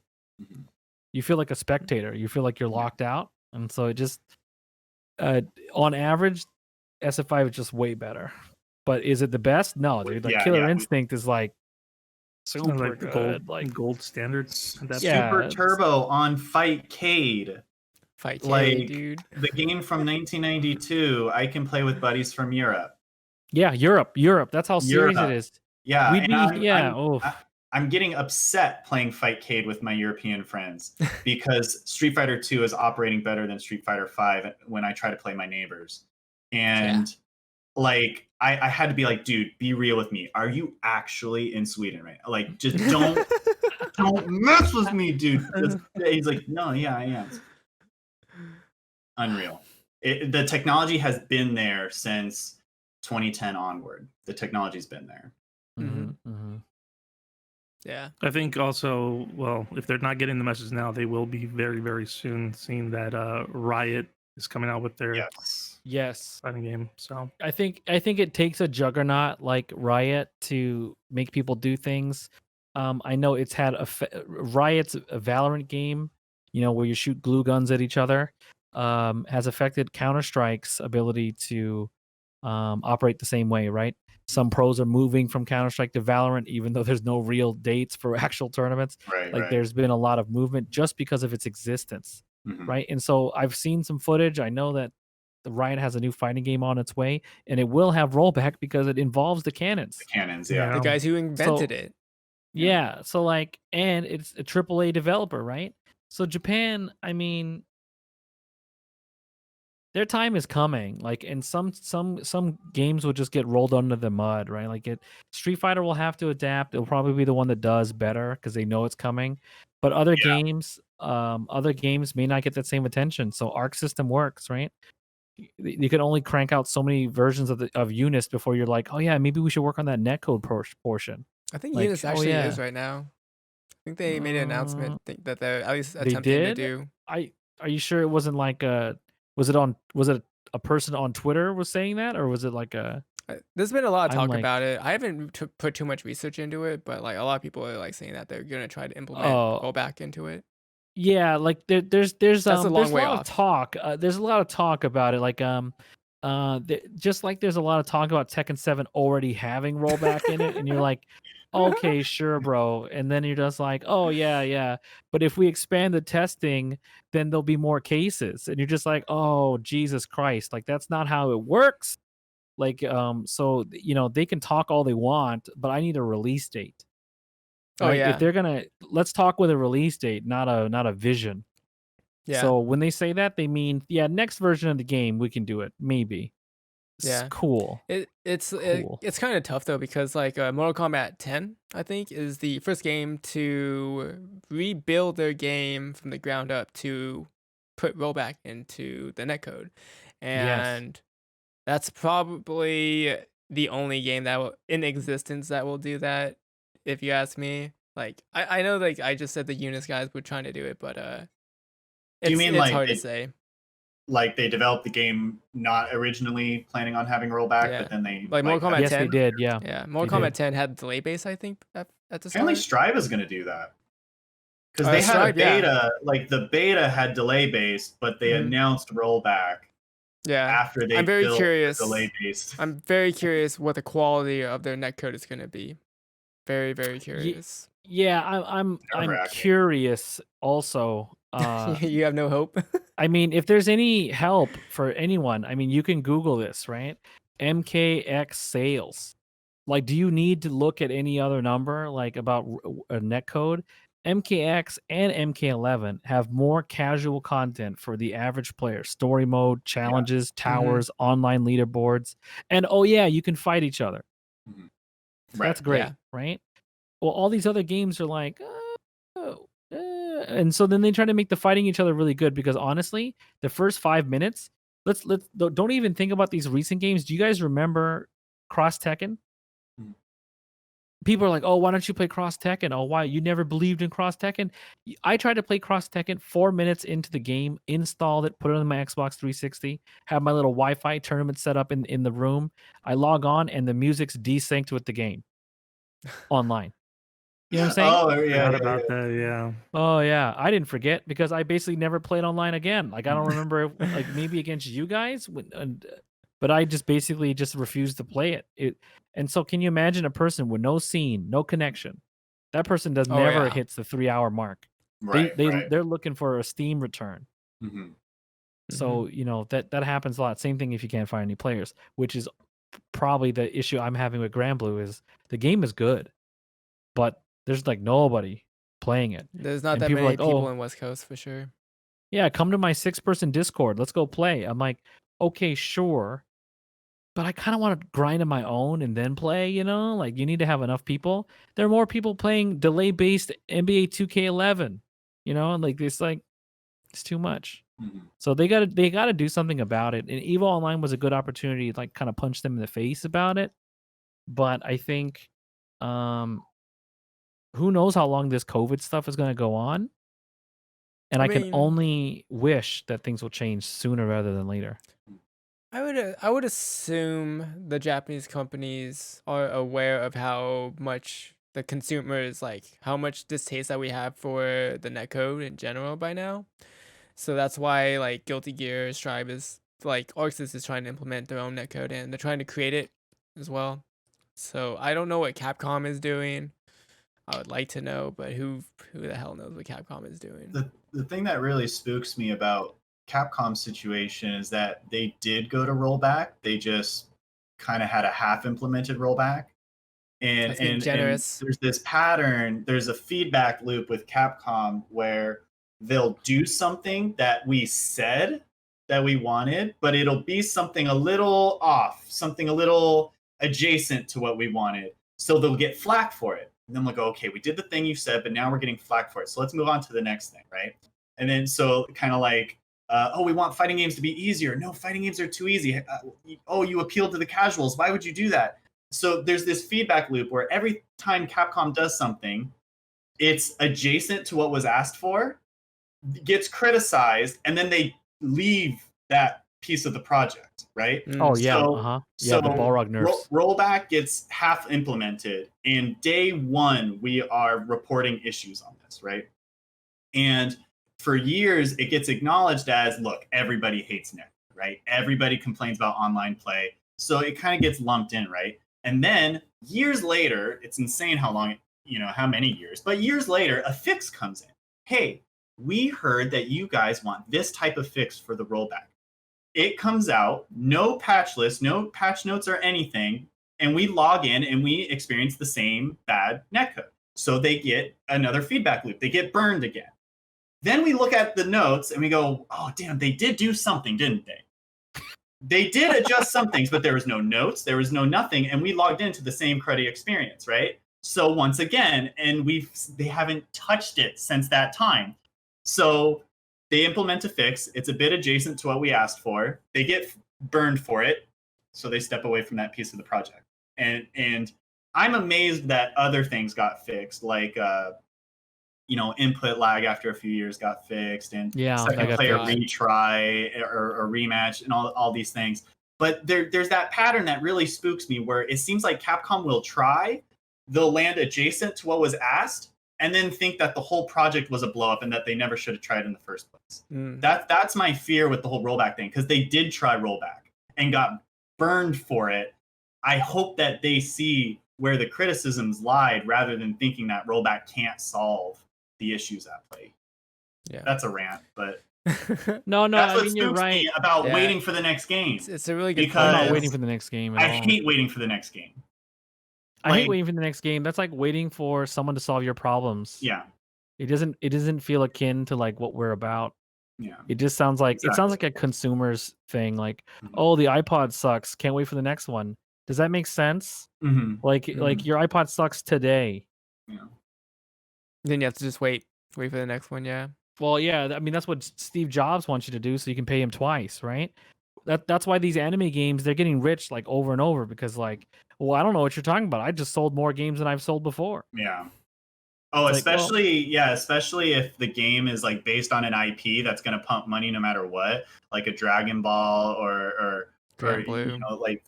You feel like a spectator. You feel like you're locked out. And so it just, on average, SF5 is just way better. But is it the best? No, dude. Like Killer Instinct is like super good. Gold standard. Super Turbo on Fightcade. Fightcade, dude. The game from 1992, I can play with buddies from Europe. Yeah, Europe. That's how serious it is. Yeah, I'm getting upset playing Fightcade with my European friends because Street Fighter 2 is operating better than Street Fighter 5 when I try to play my neighbors. And like, I had to be like, dude, be real with me. Are you actually in Sweden right now? Like, just don't mess with me, dude. He's like, no, yeah, I am. Unreal. The technology has been there since 2010 onward. The technology's been there. Yeah, I think also, well, if they're not getting the message now, they will be very, very soon, seeing that Riot is coming out with their fighting game. So I think it takes a juggernaut like Riot to make people do things. I know it's had Riot's a Valorant game, where you shoot glue guns at each other, has affected Counter-Strike's ability to operate the same way, right? Some pros are moving from Counter-Strike to Valorant, even though there's no real dates for actual tournaments. Right. There's been a lot of movement just because of its existence, right? And so I've seen some footage. I know that the Riot has a new fighting game on its way, and it will have rollback because it involves the cannons. The cannons, yeah. The guys who invented it. Yeah, so like, and it's a AAA developer, right? So Japan, I mean, their time is coming. Like, and some games will just get rolled under the mud, right? Like, Street Fighter will have to adapt. It'll probably be the one that does better because they know it's coming. But other games may not get that same attention. So Arc System works, right? You can only crank out so many versions of Eunice before you're like, oh yeah, maybe we should work on that netcode portion. I think Like, Eunice oh actually yeah, is right now. I think they made an announcement that they're at least they attempting to did. do. Are you sure it wasn't like was it a person on Twitter was saying that, or was it like a? There's been a lot of I'm talk like, about it. I haven't put too much research into it, but like a lot of people are like saying that they're gonna try to implement oh rollback into it. yeah, like there's That's a long there's a way lot of off. talk. There's a lot of talk about it. Like just like there's a lot of talk about Tekken 7 already having rollback in it, and you're like, okay, sure, bro. And then you're just like, oh yeah, yeah. But if we expand the testing, then there'll be more cases, and you're just like, oh Jesus Christ, like that's not how it works. Like so they can talk all they want, but I need a release date. Oh Right? If yeah, they're gonna let's talk with a release date, not a vision. yeah, So when they say that, they mean, yeah, next version of the game we can do it, maybe. It's yeah. cool, cool. It's kind of tough though because like Mortal Kombat 10, I think, is the first game to rebuild their game from the ground up to put rollback into the netcode, Yes. and that's probably the only game that will in existence that will do that. If you ask me, like I know like I just said the Eunice guys were trying to do it, but Do you mean it's hard to say. like they developed the game not originally planning on having rollback, Yeah, but then they like Mortal Kombat Yes, they 10. did. Yeah, Yeah, they Mortal Kombat did. 10 had delay base, I think, at the apparently start. Strive is going to do that because they had a Stripe, yeah. beta. Like the beta had delay based, but they Mhm. announced rollback Yeah. after they I'm very built curious. the delay based. I'm very curious what the quality of their netcode is going to be. Very, very curious. Yeah, I'm Nerve-wracking. curious also. You have no hope. I mean, if there's any help for anyone, I mean, you can Google this, right? MKX sales. Like, do you need to look at any other number like about a netcode? MKX and MK11 have more casual content for the average player. Story mode, challenges, towers, online leaderboards, and oh yeah, you can fight each other. Mhm. That's Right. great, Yeah. right? Well, all these other games are like, and so then they try to make the fighting each other really good because honestly, the first 5 minutes, don't even think about these recent games. Do you guys remember Cross Tekken? Mm. People are like, oh, why don't you play Cross Tekken? Oh, why? You never believed in Cross Tekken? I tried to play Cross Tekken 4 minutes into the game, installed it, put it on my Xbox 360, have my little Wi-Fi tournament set up in the room. I log on and the music's desynced with the game online. You know what I'm saying? Oh yeah, Forgot yeah, about yeah. that. Yeah. Oh yeah, I didn't forget because I basically never played online again. Like I don't remember, like maybe against you guys, but I just basically just refused to play it. And so, can you imagine a person with no scene, no connection? That person does Oh, never yeah. hits the 3 hour mark. Right. right. They're looking for a Steam return. Mhm. So that happens a lot. Same thing if you can't find any players, which is probably the issue I'm having with Grand Blue is the game is good, but there's like nobody playing it. There's not And that people are many like, people "Oh, in West Coast for sure. yeah, come to my 6-person Discord. Let's go play." I'm like, okay, sure. But I kind of want to grind on my own and then play, Like you need to have enough people. There are more people playing delay-based NBA 2K11, and like it's too much. Mhm. So they gotta do something about it. And Evo Online was a good opportunity to like kind of punch them in the face about it. But I think um who knows how long this COVID stuff is gonna go on. And I I can mean, only wish that things will change sooner rather than later. I would assume the Japanese companies are aware of how much the consumers like how much distaste that we have for the netcode in general by now. So that's why like Guilty Gear, Strive is like Arxis is trying to implement their own netcode and they're trying to create it as well. So I don't know what Capcom is doing. I would like to know, but who the hell knows what Capcom is doing? The thing that really spooks me about Capcom's situation is that they did go to rollback. They just kind of had a half implemented rollback. And That's being and generous. there's this pattern, there's a feedback loop with Capcom where they'll do something that we said that we wanted, but it'll be something a little off, something a little adjacent to what we wanted. So they'll get flack for it. And then we'll go, okay, we did the thing you said, but now we're getting flack for it. So let's move on to the next thing, right? And then so kind of like, oh, we want fighting games to be easier. No, fighting games are too easy. Oh, you appeal to the casuals. Why would you do that? So there's this feedback loop where every time Capcom does something, it's adjacent to what was asked for, gets criticized, and then they leave that piece of the project, right? Oh yeah, So, yeah. The Balrog nerfs. rollback gets half implemented, and day one we are reporting issues on this, right? And for years it gets acknowledged as, look, everybody hates Nick, right? Everybody complains about online play, so it kind of gets lumped in, right? And then years later, it's insane how long, how many years, but years later, a fix comes in. Hey, we heard that you guys want this type of fix for the rollback. It comes out, no patch list, no patch notes or anything, and we log in and we experience the same bad netcode. So they get another feedback loop. They get burned again. Then we look at the notes and we go, oh, damn, they did do something, didn't they? They did adjust some things, but there was no notes, there was no nothing, and we logged into the same cruddy experience, right? So once again, and they haven't touched it since that time. So they implement a fix. It's a bit adjacent to what we asked for. They get burned for it, so they step away from that piece of the project. And I'm amazed that other things got fixed, like input lag after a few years got fixed, and second player retry or rematch, and all these things. But there's that pattern that really spooks me, where it seems like Capcom will try, they'll land adjacent to what was asked, and then think that the whole project was a blow up and that they never should have tried in the first place. That's my fear with the whole rollback thing, because they did try rollback and got burned for it. I hope that they see where the criticisms lied, rather than thinking that rollback can't solve the issues at play. Yeah, that's a rant, but no, that's what I mean, you're spooks right me about waiting for the next game. It's a really good because I'm not waiting for the next game at I all. hate waiting for the next game. I hate waiting for the next game. That's like waiting for someone to solve your problems. Yeah, it doesn't feel akin to like what we're about. Yeah, it just sounds like exactly. It sounds like a consumer's thing. Like, oh, the iPod sucks. Can't wait for the next one. Does that make sense? Like your iPod sucks today. Yeah. Then you have to just wait for the next one. Yeah. Well, yeah. I mean, that's what Steve Jobs wants you to do, so you can pay him twice, right? That's why these anime games, they're getting rich like over and over, because like, well, I don't know what you're talking about. I just sold more games than I've sold before. Yeah. Oh, it's especially especially if the game is like based on an IP that's going to pump money no matter what, like a Dragon Ball or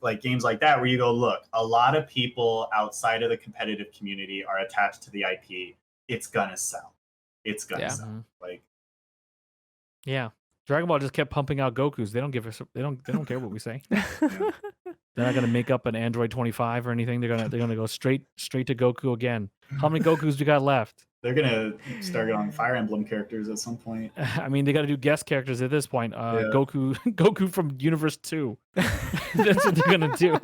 like games like that, where you go, look, a lot of people outside of the competitive community are attached to the IP. It's gonna sell. It's gonna sell. Like, yeah, Dragon Ball just kept pumping out Gokus. They don't give us. They don't care what we say. They're not gonna make up an Android 25 or anything. They're gonna go straight to Goku again. How many Gokus we got left? They're gonna start on Fire Emblem characters at some point. I mean, they got to do guest characters at this point. Goku from Universe 2. That's what they're gonna do.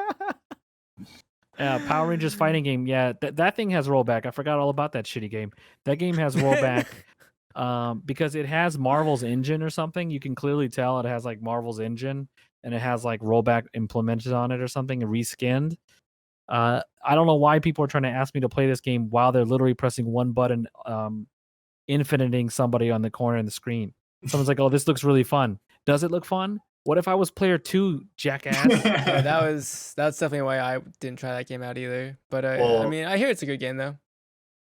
Power Rangers fighting game. Yeah, that thing has rollback. I forgot all about that shitty game. That game has rollback because it has Marvel's engine or something. You can clearly tell it has like Marvel's engine, and it has like rollback implemented on it or something and reskinned. I don't know why people are trying to ask me to play this game while they're literally pressing one button, infiniting somebody on the corner of the screen. Someone's like, "Oh, this looks really fun." Does it look fun? What if I was player 2, jackass? Yeah, that's definitely why I didn't try that game out either. But I mean, I hear it's a good game though.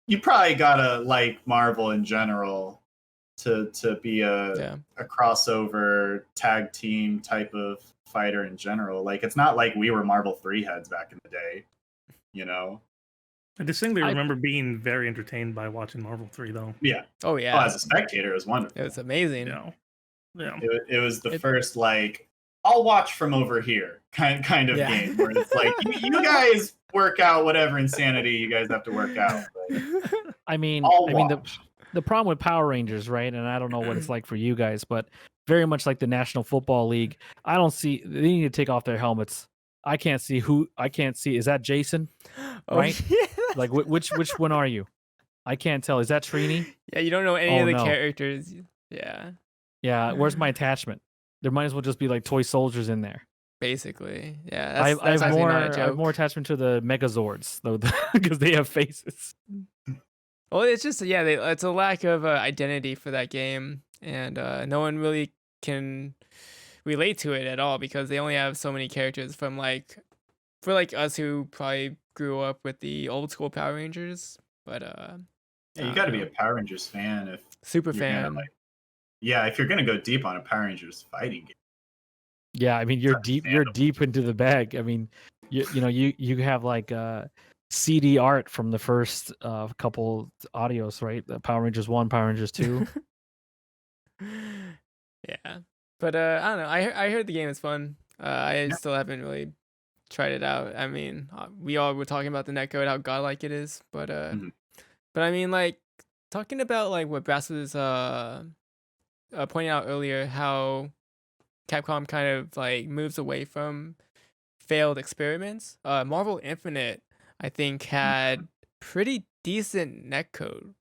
You probably gotta like Marvel in general to be a crossover tag team type of fighter in general. Like, it's not like we were Marvel 3 heads back in the day, I distinctly remember being very entertained by watching Marvel 3 though. Yeah. Oh yeah. As a spectator, it was wonderful. It was amazing. Yeah. It was the first like, I'll watch from over here kind of game, where it's like, you guys work out whatever insanity you guys have to work out. I mean, watch. the problem with Power Rangers, right? And I don't know what it's like for you guys, but very much like the National Football League, I don't see they need to take off their helmets. I can't see who. I can't see. Is that Jason? Oh, Right? yeah. Like which one are you? I can't tell. Is that Trini? Yeah, you don't know any Oh, of the no. characters. Yeah, Yeah. Where's my attachment? There might as well just be like toy soldiers in there. basically. Yeah, I that's have actually more. not a I have joke. more attachment to the Megazords though, because they have faces. Well, it's just it's a lack of identity for that game, and no one really can relate to it at all because they only have so many characters from for us who probably grew up with the old school Power Rangers. But Yeah, you got to be a Power Rangers fan if super you're gonna, fan. if you're gonna go deep on a Power Rangers fighting game. Yeah, I mean you're deep. You're Understandable. deep into the bag. I mean, you have like CD art from the first couple audios, right? The Power Rangers 1, Power Rangers 2. Yeah, but I don't know. I heard the game is fun. I still haven't really tried it out. I mean, we all were talking about the netcode, how godlike it is, but Mhm. but I mean, like talking about like what Brass was pointing out earlier, how Capcom kind of like moves away from failed experiments. Marvel Infinite, I think, had pretty decent netcode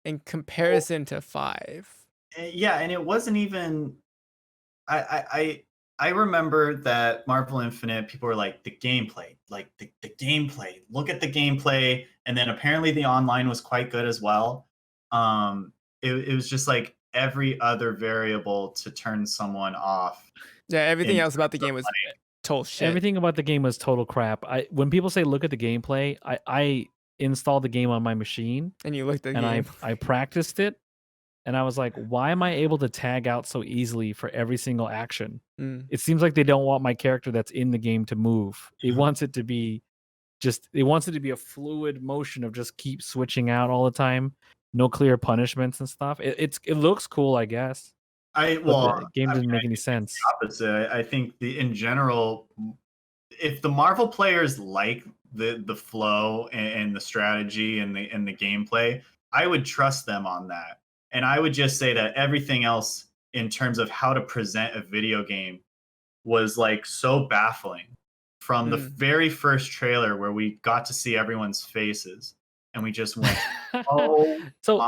in comparison to 5. Yeah, and it wasn't even. I remember that Marvel Infinite, people were like the gameplay, like the gameplay. Look at the gameplay, and then apparently the online was quite good as well. It was just like every other variable to turn someone off. Yeah, everything in else about the terms game of, was total shit. Everything about the game was total crap. When people say look at the gameplay, I installed the game on my machine And you looked at the and game. I practiced it, and I was like, why am I able to tag out so easily for every single action? It seems like they don't want my character that's in the game to move. It wants it to be a fluid motion of just keep switching out all the time, no clear punishments and stuff. It looks cool, I guess. But the game didn't make any sense. Opposite. I think in general, if the Marvel players like the flow and the strategy and the gameplay, I would trust them on that. And I would just say that everything else in terms of how to present a video game was like so baffling from the very first trailer where we got to see everyone's faces and we just went, oh, so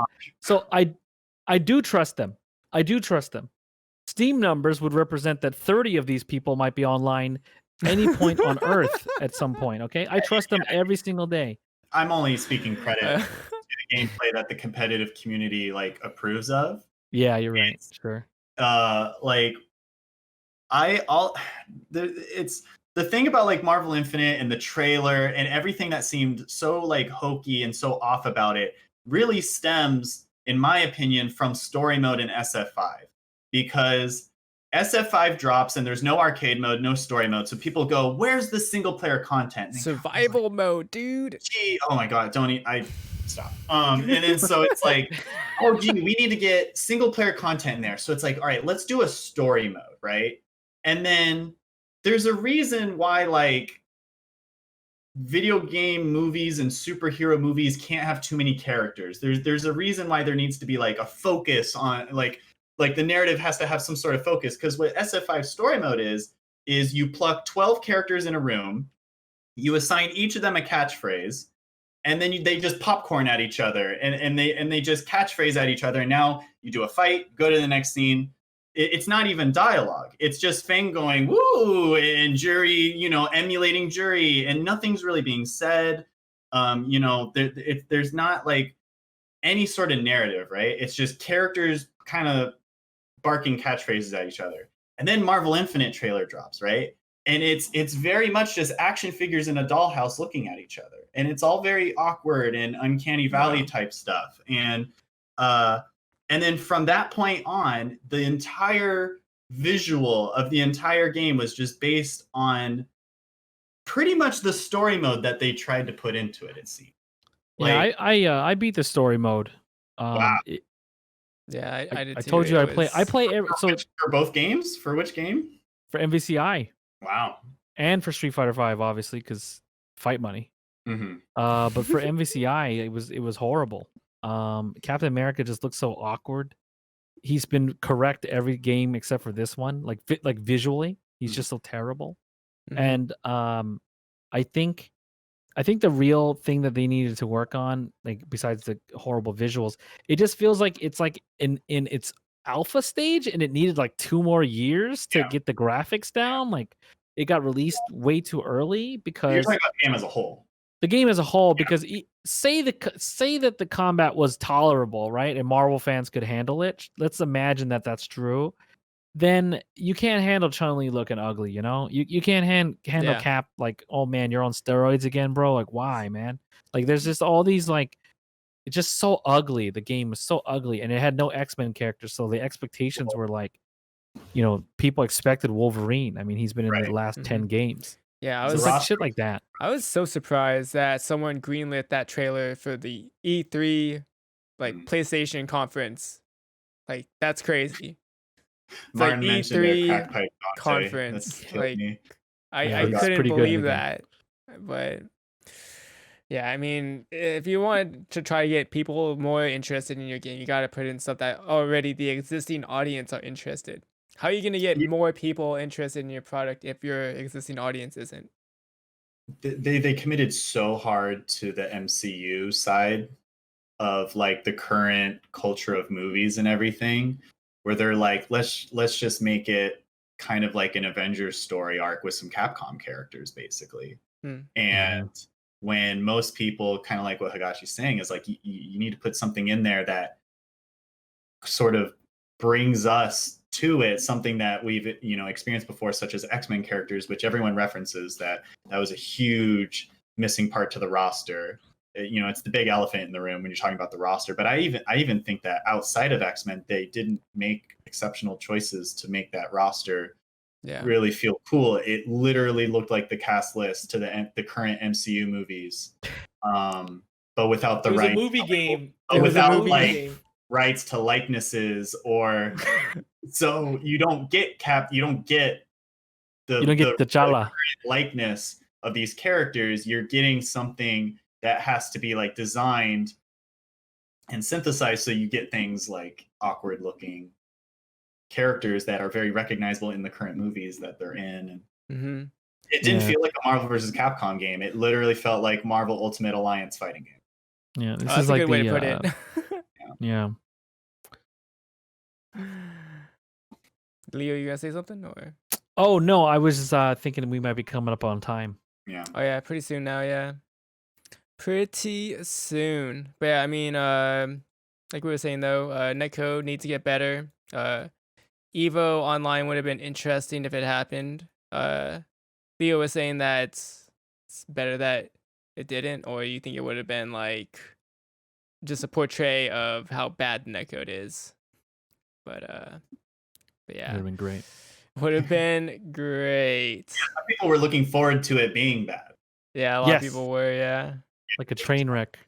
I do trust them. I do trust them. Steam numbers would represent that 30 of these people might be online any point on Earth at some point. Okay, I trust them every single day. I'm only speaking credit to the gameplay that the competitive community like approves of. Yeah, you're right. Sure. It's the thing about like Marvel Infinite and the trailer and everything that seemed so like hokey and so off about it really stems, in my opinion, from story mode in SF5, because SF5 drops and there's no arcade mode, no story mode. So people go, "Where's the single player content?" Survival mode, dude. Gee, oh my god, stop. And then so it's like, oh gee, we need to get single player content in there. So it's like, all right, let's do a story mode, right? And then there's a reason why like video game movies and superhero movies can't have too many characters. There's a reason why there needs to be like a focus on like the narrative has to have some sort of focus, because what SF5 story mode is you pluck 12 characters in a room, you assign each of them a catchphrase, and then they just popcorn at each other and they just catchphrase at each other. And now you do a fight, go to the next scene. It's not even dialogue. It's just Fang going, woo, and Jury, emulating Jury, and nothing's really being said. There's not like any sort of narrative, right? It's just characters kind of barking catchphrases at each other. And then Marvel Infinite trailer drops, right? And it's very much just action figures in a dollhouse looking at each other. And it's all very awkward and uncanny valley type stuff. And then from that point on, the entire visual of the entire game was just based on pretty much the story mode that they tried to put into it, it seemed. Yeah, I beat the story mode. Wow. Yeah, I did too. I told you I play For both games? For which game? For MVCI. Wow. And for Street Fighter 5, obviously, because fight money. Mm-hmm. But for MVCI, it was horrible. Captain America just looks so awkward. He's been correct every game except for this one. Like visually, he's just so terrible. And I think the real thing that they needed to work on, like besides the horrible visuals, it just feels like it's like in its alpha stage, and it needed like 2 more years to get the graphics down. Like it got released way too early You're because talking about the game as a whole. the game as a whole. Because say that the combat was tolerable, right, and Marvel fans could handle it. Let's imagine that that's true. Then you can't handle Chun-Li looking ugly, you know? You can't handle Yeah. Cap like, "Oh, man, you're on steroids again, bro." Like, why, man? Like, there's just all these, like it's just so ugly. The game was so ugly, and it had no X-Men characters, so the expectations were like, you know, people expected Wolverine. I mean, he's been in the last 10 games. Yeah, So it's like shit like that. I was so surprised that someone greenlit that trailer for the E3 like PlayStation conference. Like that's crazy. It's like Martin mentioned their E3 crack pipe Dante. conference. That's killed Like me. I he's couldn't pretty good in believe the game. that. But yeah, I mean, if you want to try to get people more interested in your game, you got to put in stuff that already the existing audience are interested. How are you going to get more people interested in your product if your existing audience isn't? They committed so hard to the MCU side of like the current culture of movies and everything, where they're like, let's just make it kind of like an Avengers story arc with some Capcom characters, basically. And when most people, kind of like what Higashi's saying, is like you need to put something in there that sort of brings us to it, something that we've experienced before, such as X-Men characters, which everyone references. That was a huge missing part to the roster. It's the big elephant in the room when you're talking about the roster. But I even think that outside of X-Men, they didn't make exceptional choices to make that roster really feel cool. It literally looked like the cast list to the current MCU movies, but without the right movie game. but without rights to likenesses, or so you don't get the T'Challa likeness of these characters. You're getting something that has to be like designed and synthesized, so you get things like awkward looking characters that are very recognizable in the current movies that they're in. And it didn't feel like a Marvel versus Capcom game. It literally felt like Marvel Ultimate Alliance fighting game. Yeah, this That's is a like good way to put it. Yeah. Leo, you gonna say something or? Oh no, I was just thinking we might be coming up on time. Yeah. Oh yeah, pretty soon now. Yeah, pretty soon. But yeah, I mean, like we were saying though, netcode needs to get better. Evo Online would have been interesting if it happened. Leo was saying that it's better that it didn't, or you think it would have been like just a portray of how bad the netcode is. But yeah, Would have been great. Would have been great. Yeah, people were looking forward to it being bad. Yeah, a lot of people were. Yeah, like a train wreck.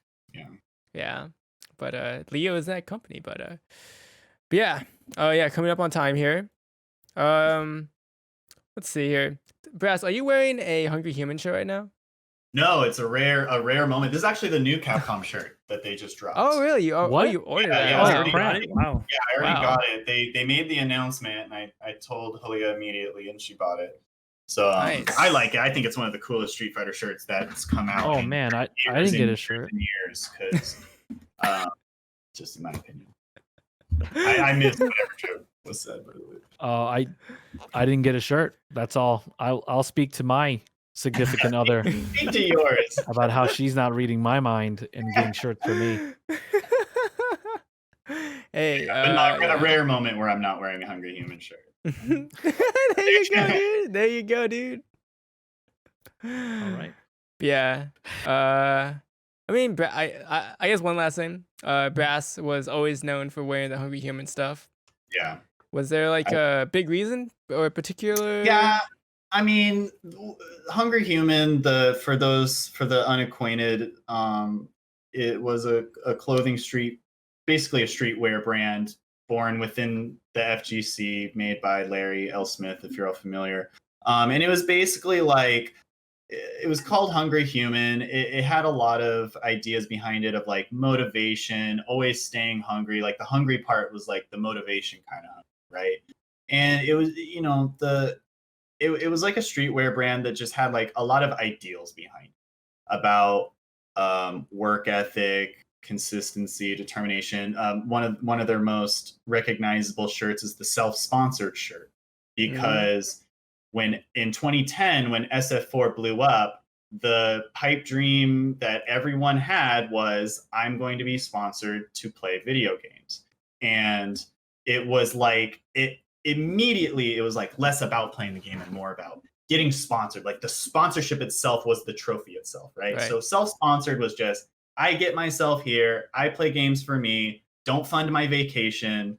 Yeah. But Leo is that company. But yeah. Oh yeah, coming up on time here. Let's see here. Brass, are you wearing a Hungry Human shirt right now? No, it's a rare moment. This is actually the new Capcom shirt that they just dropped. Oh really? You ordered that? Yeah, I already Wow. Yeah, I already got it. They made the announcement, and I told Halia immediately, and she bought it. So Nice. I like it. I think it's one of the coolest Street Fighter shirts that's come out. Oh in man, I years didn't get a and shirt. years, because just in my opinion, I missed whatever joke was said. By the way. I didn't get a shirt. That's all. I'll speak to my significant other Speak to yours about how she's not reading my mind and getting shirts for me. Hey, but no, I've got a rare moment where I'm not wearing a Hungry Human shirt. There you go, dude. There you go, dude. All right. Yeah. I mean, I guess one last thing. Brass was always known for wearing the Hungry Human stuff. Yeah. Was there like a big reason or a particular? Yeah. I mean, Hungry Human, for the unacquainted, it was a clothing basically a streetwear brand born within the FGC, made by Larry L. Smith, if you're all familiar. And it was basically like, it was called Hungry Human. It had a lot of ideas behind it of like motivation, always staying hungry. Like the hungry part was like the motivation kind of, right? And it was, it was like a streetwear brand that just had like a lot of ideals behind it about work ethic, consistency, determination. One of their most recognizable shirts is the self-sponsored shirt, because when in 2010, when SF4 blew up, the pipe dream that everyone had was, I'm going to be sponsored to play video games. And it was like, it was like less about playing the game and more about getting sponsored. Like the sponsorship itself was the trophy itself, right? So self-sponsored was just, I get myself here, I play games for me, don't fund my vacation.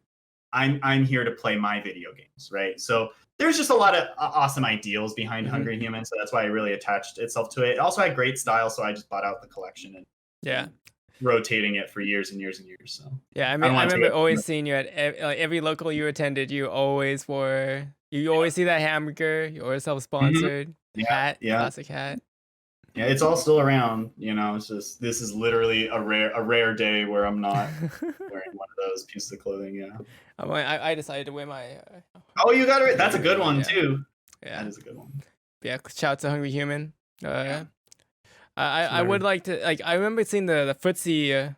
I'm here to play my video games, right? So there's just a lot of awesome ideals behind Hungry Human, so that's why I really attached itself to it. It also had great style, so I just bought out the collection and rotating it for years and years and years. So yeah, I remember always seeing you at every local you attended. You always see that hamburger. You always self-sponsored hat, classic hat. Yeah, it's all still around. You know, it's just this is literally a rare day where I'm not wearing one of those pieces of clothing. Yeah. I decided to wear my. Oh, you got it. That's a good one too. Yeah, that is a good one. Yeah, shout out to Hungry Human. I would like to I remember seeing the footsie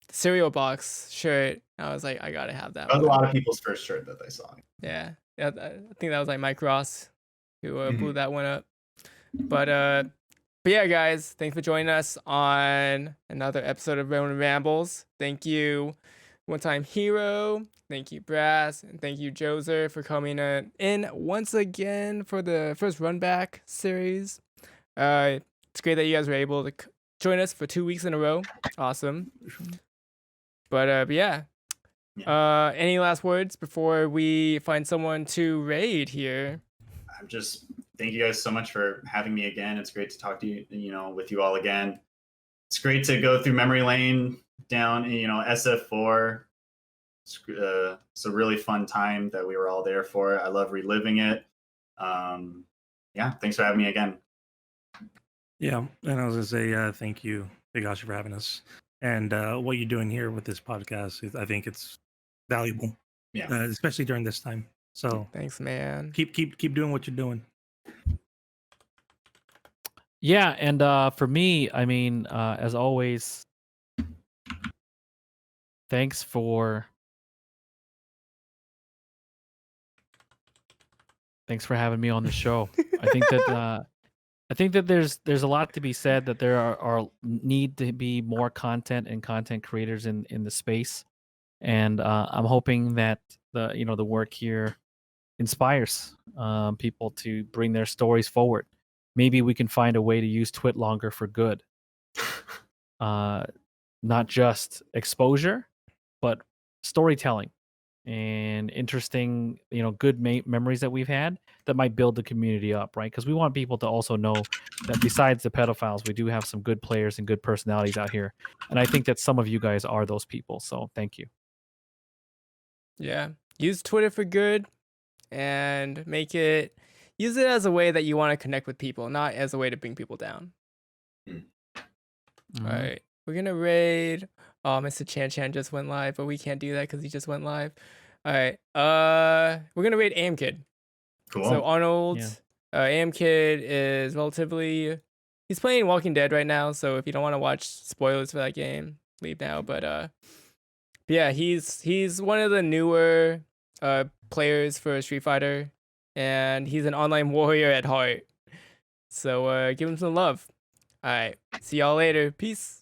cereal box shirt. I was like, I gotta have that. That was a lot of people's first shirt that they saw. Yeah, I think that was like Mike Ross who blew that one up. But yeah, guys, thanks for joining us on another episode of Ronin Rambles. Thank you, OneTimeHero. Thank you, Brass, and thank you, Joser, for coming in once again for the first Runback series. It's great that you guys were able to join us for 2 weeks in a row. Awesome. But yeah. Any last words before we find someone to raid here? I'm just thank you guys so much for having me again. It's great to talk to you, with you all again. It's great to go through memory lane down, SF4. It's a really fun time that we were all there for. I love reliving it. Yeah, thanks for having me again. Yeah, and I was gonna say thank you, Higashi, for having us, and what you're doing here with this podcast. I think it's valuable, especially during this time. So thanks, man. Keep doing what you're doing. Yeah, and for me, I mean, as always, thanks for having me on the show. I think that there's a lot to be said, that there are need to be more content and content creators in the space, and I'm hoping that the work here inspires people to bring their stories forward. Maybe we can find a way to use Twit longer for good. Not just exposure, but storytelling and interesting, good memories that we've had that might build the community up, right? Because we want people to also know that besides the pedophiles, we do have some good players and good personalities out here. And I think that some of you guys are those people. So thank you. Yeah. Use Twitter for good and use it as a way that you want to connect with people, not as a way to bring people down. All right. We're going to raid. Oh, Mr. Chan just went live, but we can't do that because he just went live. All right. We're going to raid AM Kid. Cool. So Arnold, AM Kid is he's playing Walking Dead right now. So if you don't want to watch spoilers for that game, leave now. But yeah, he's one of the newer players for Street Fighter, and he's an online warrior at heart. So give him some love. All right. See y'all later. Peace.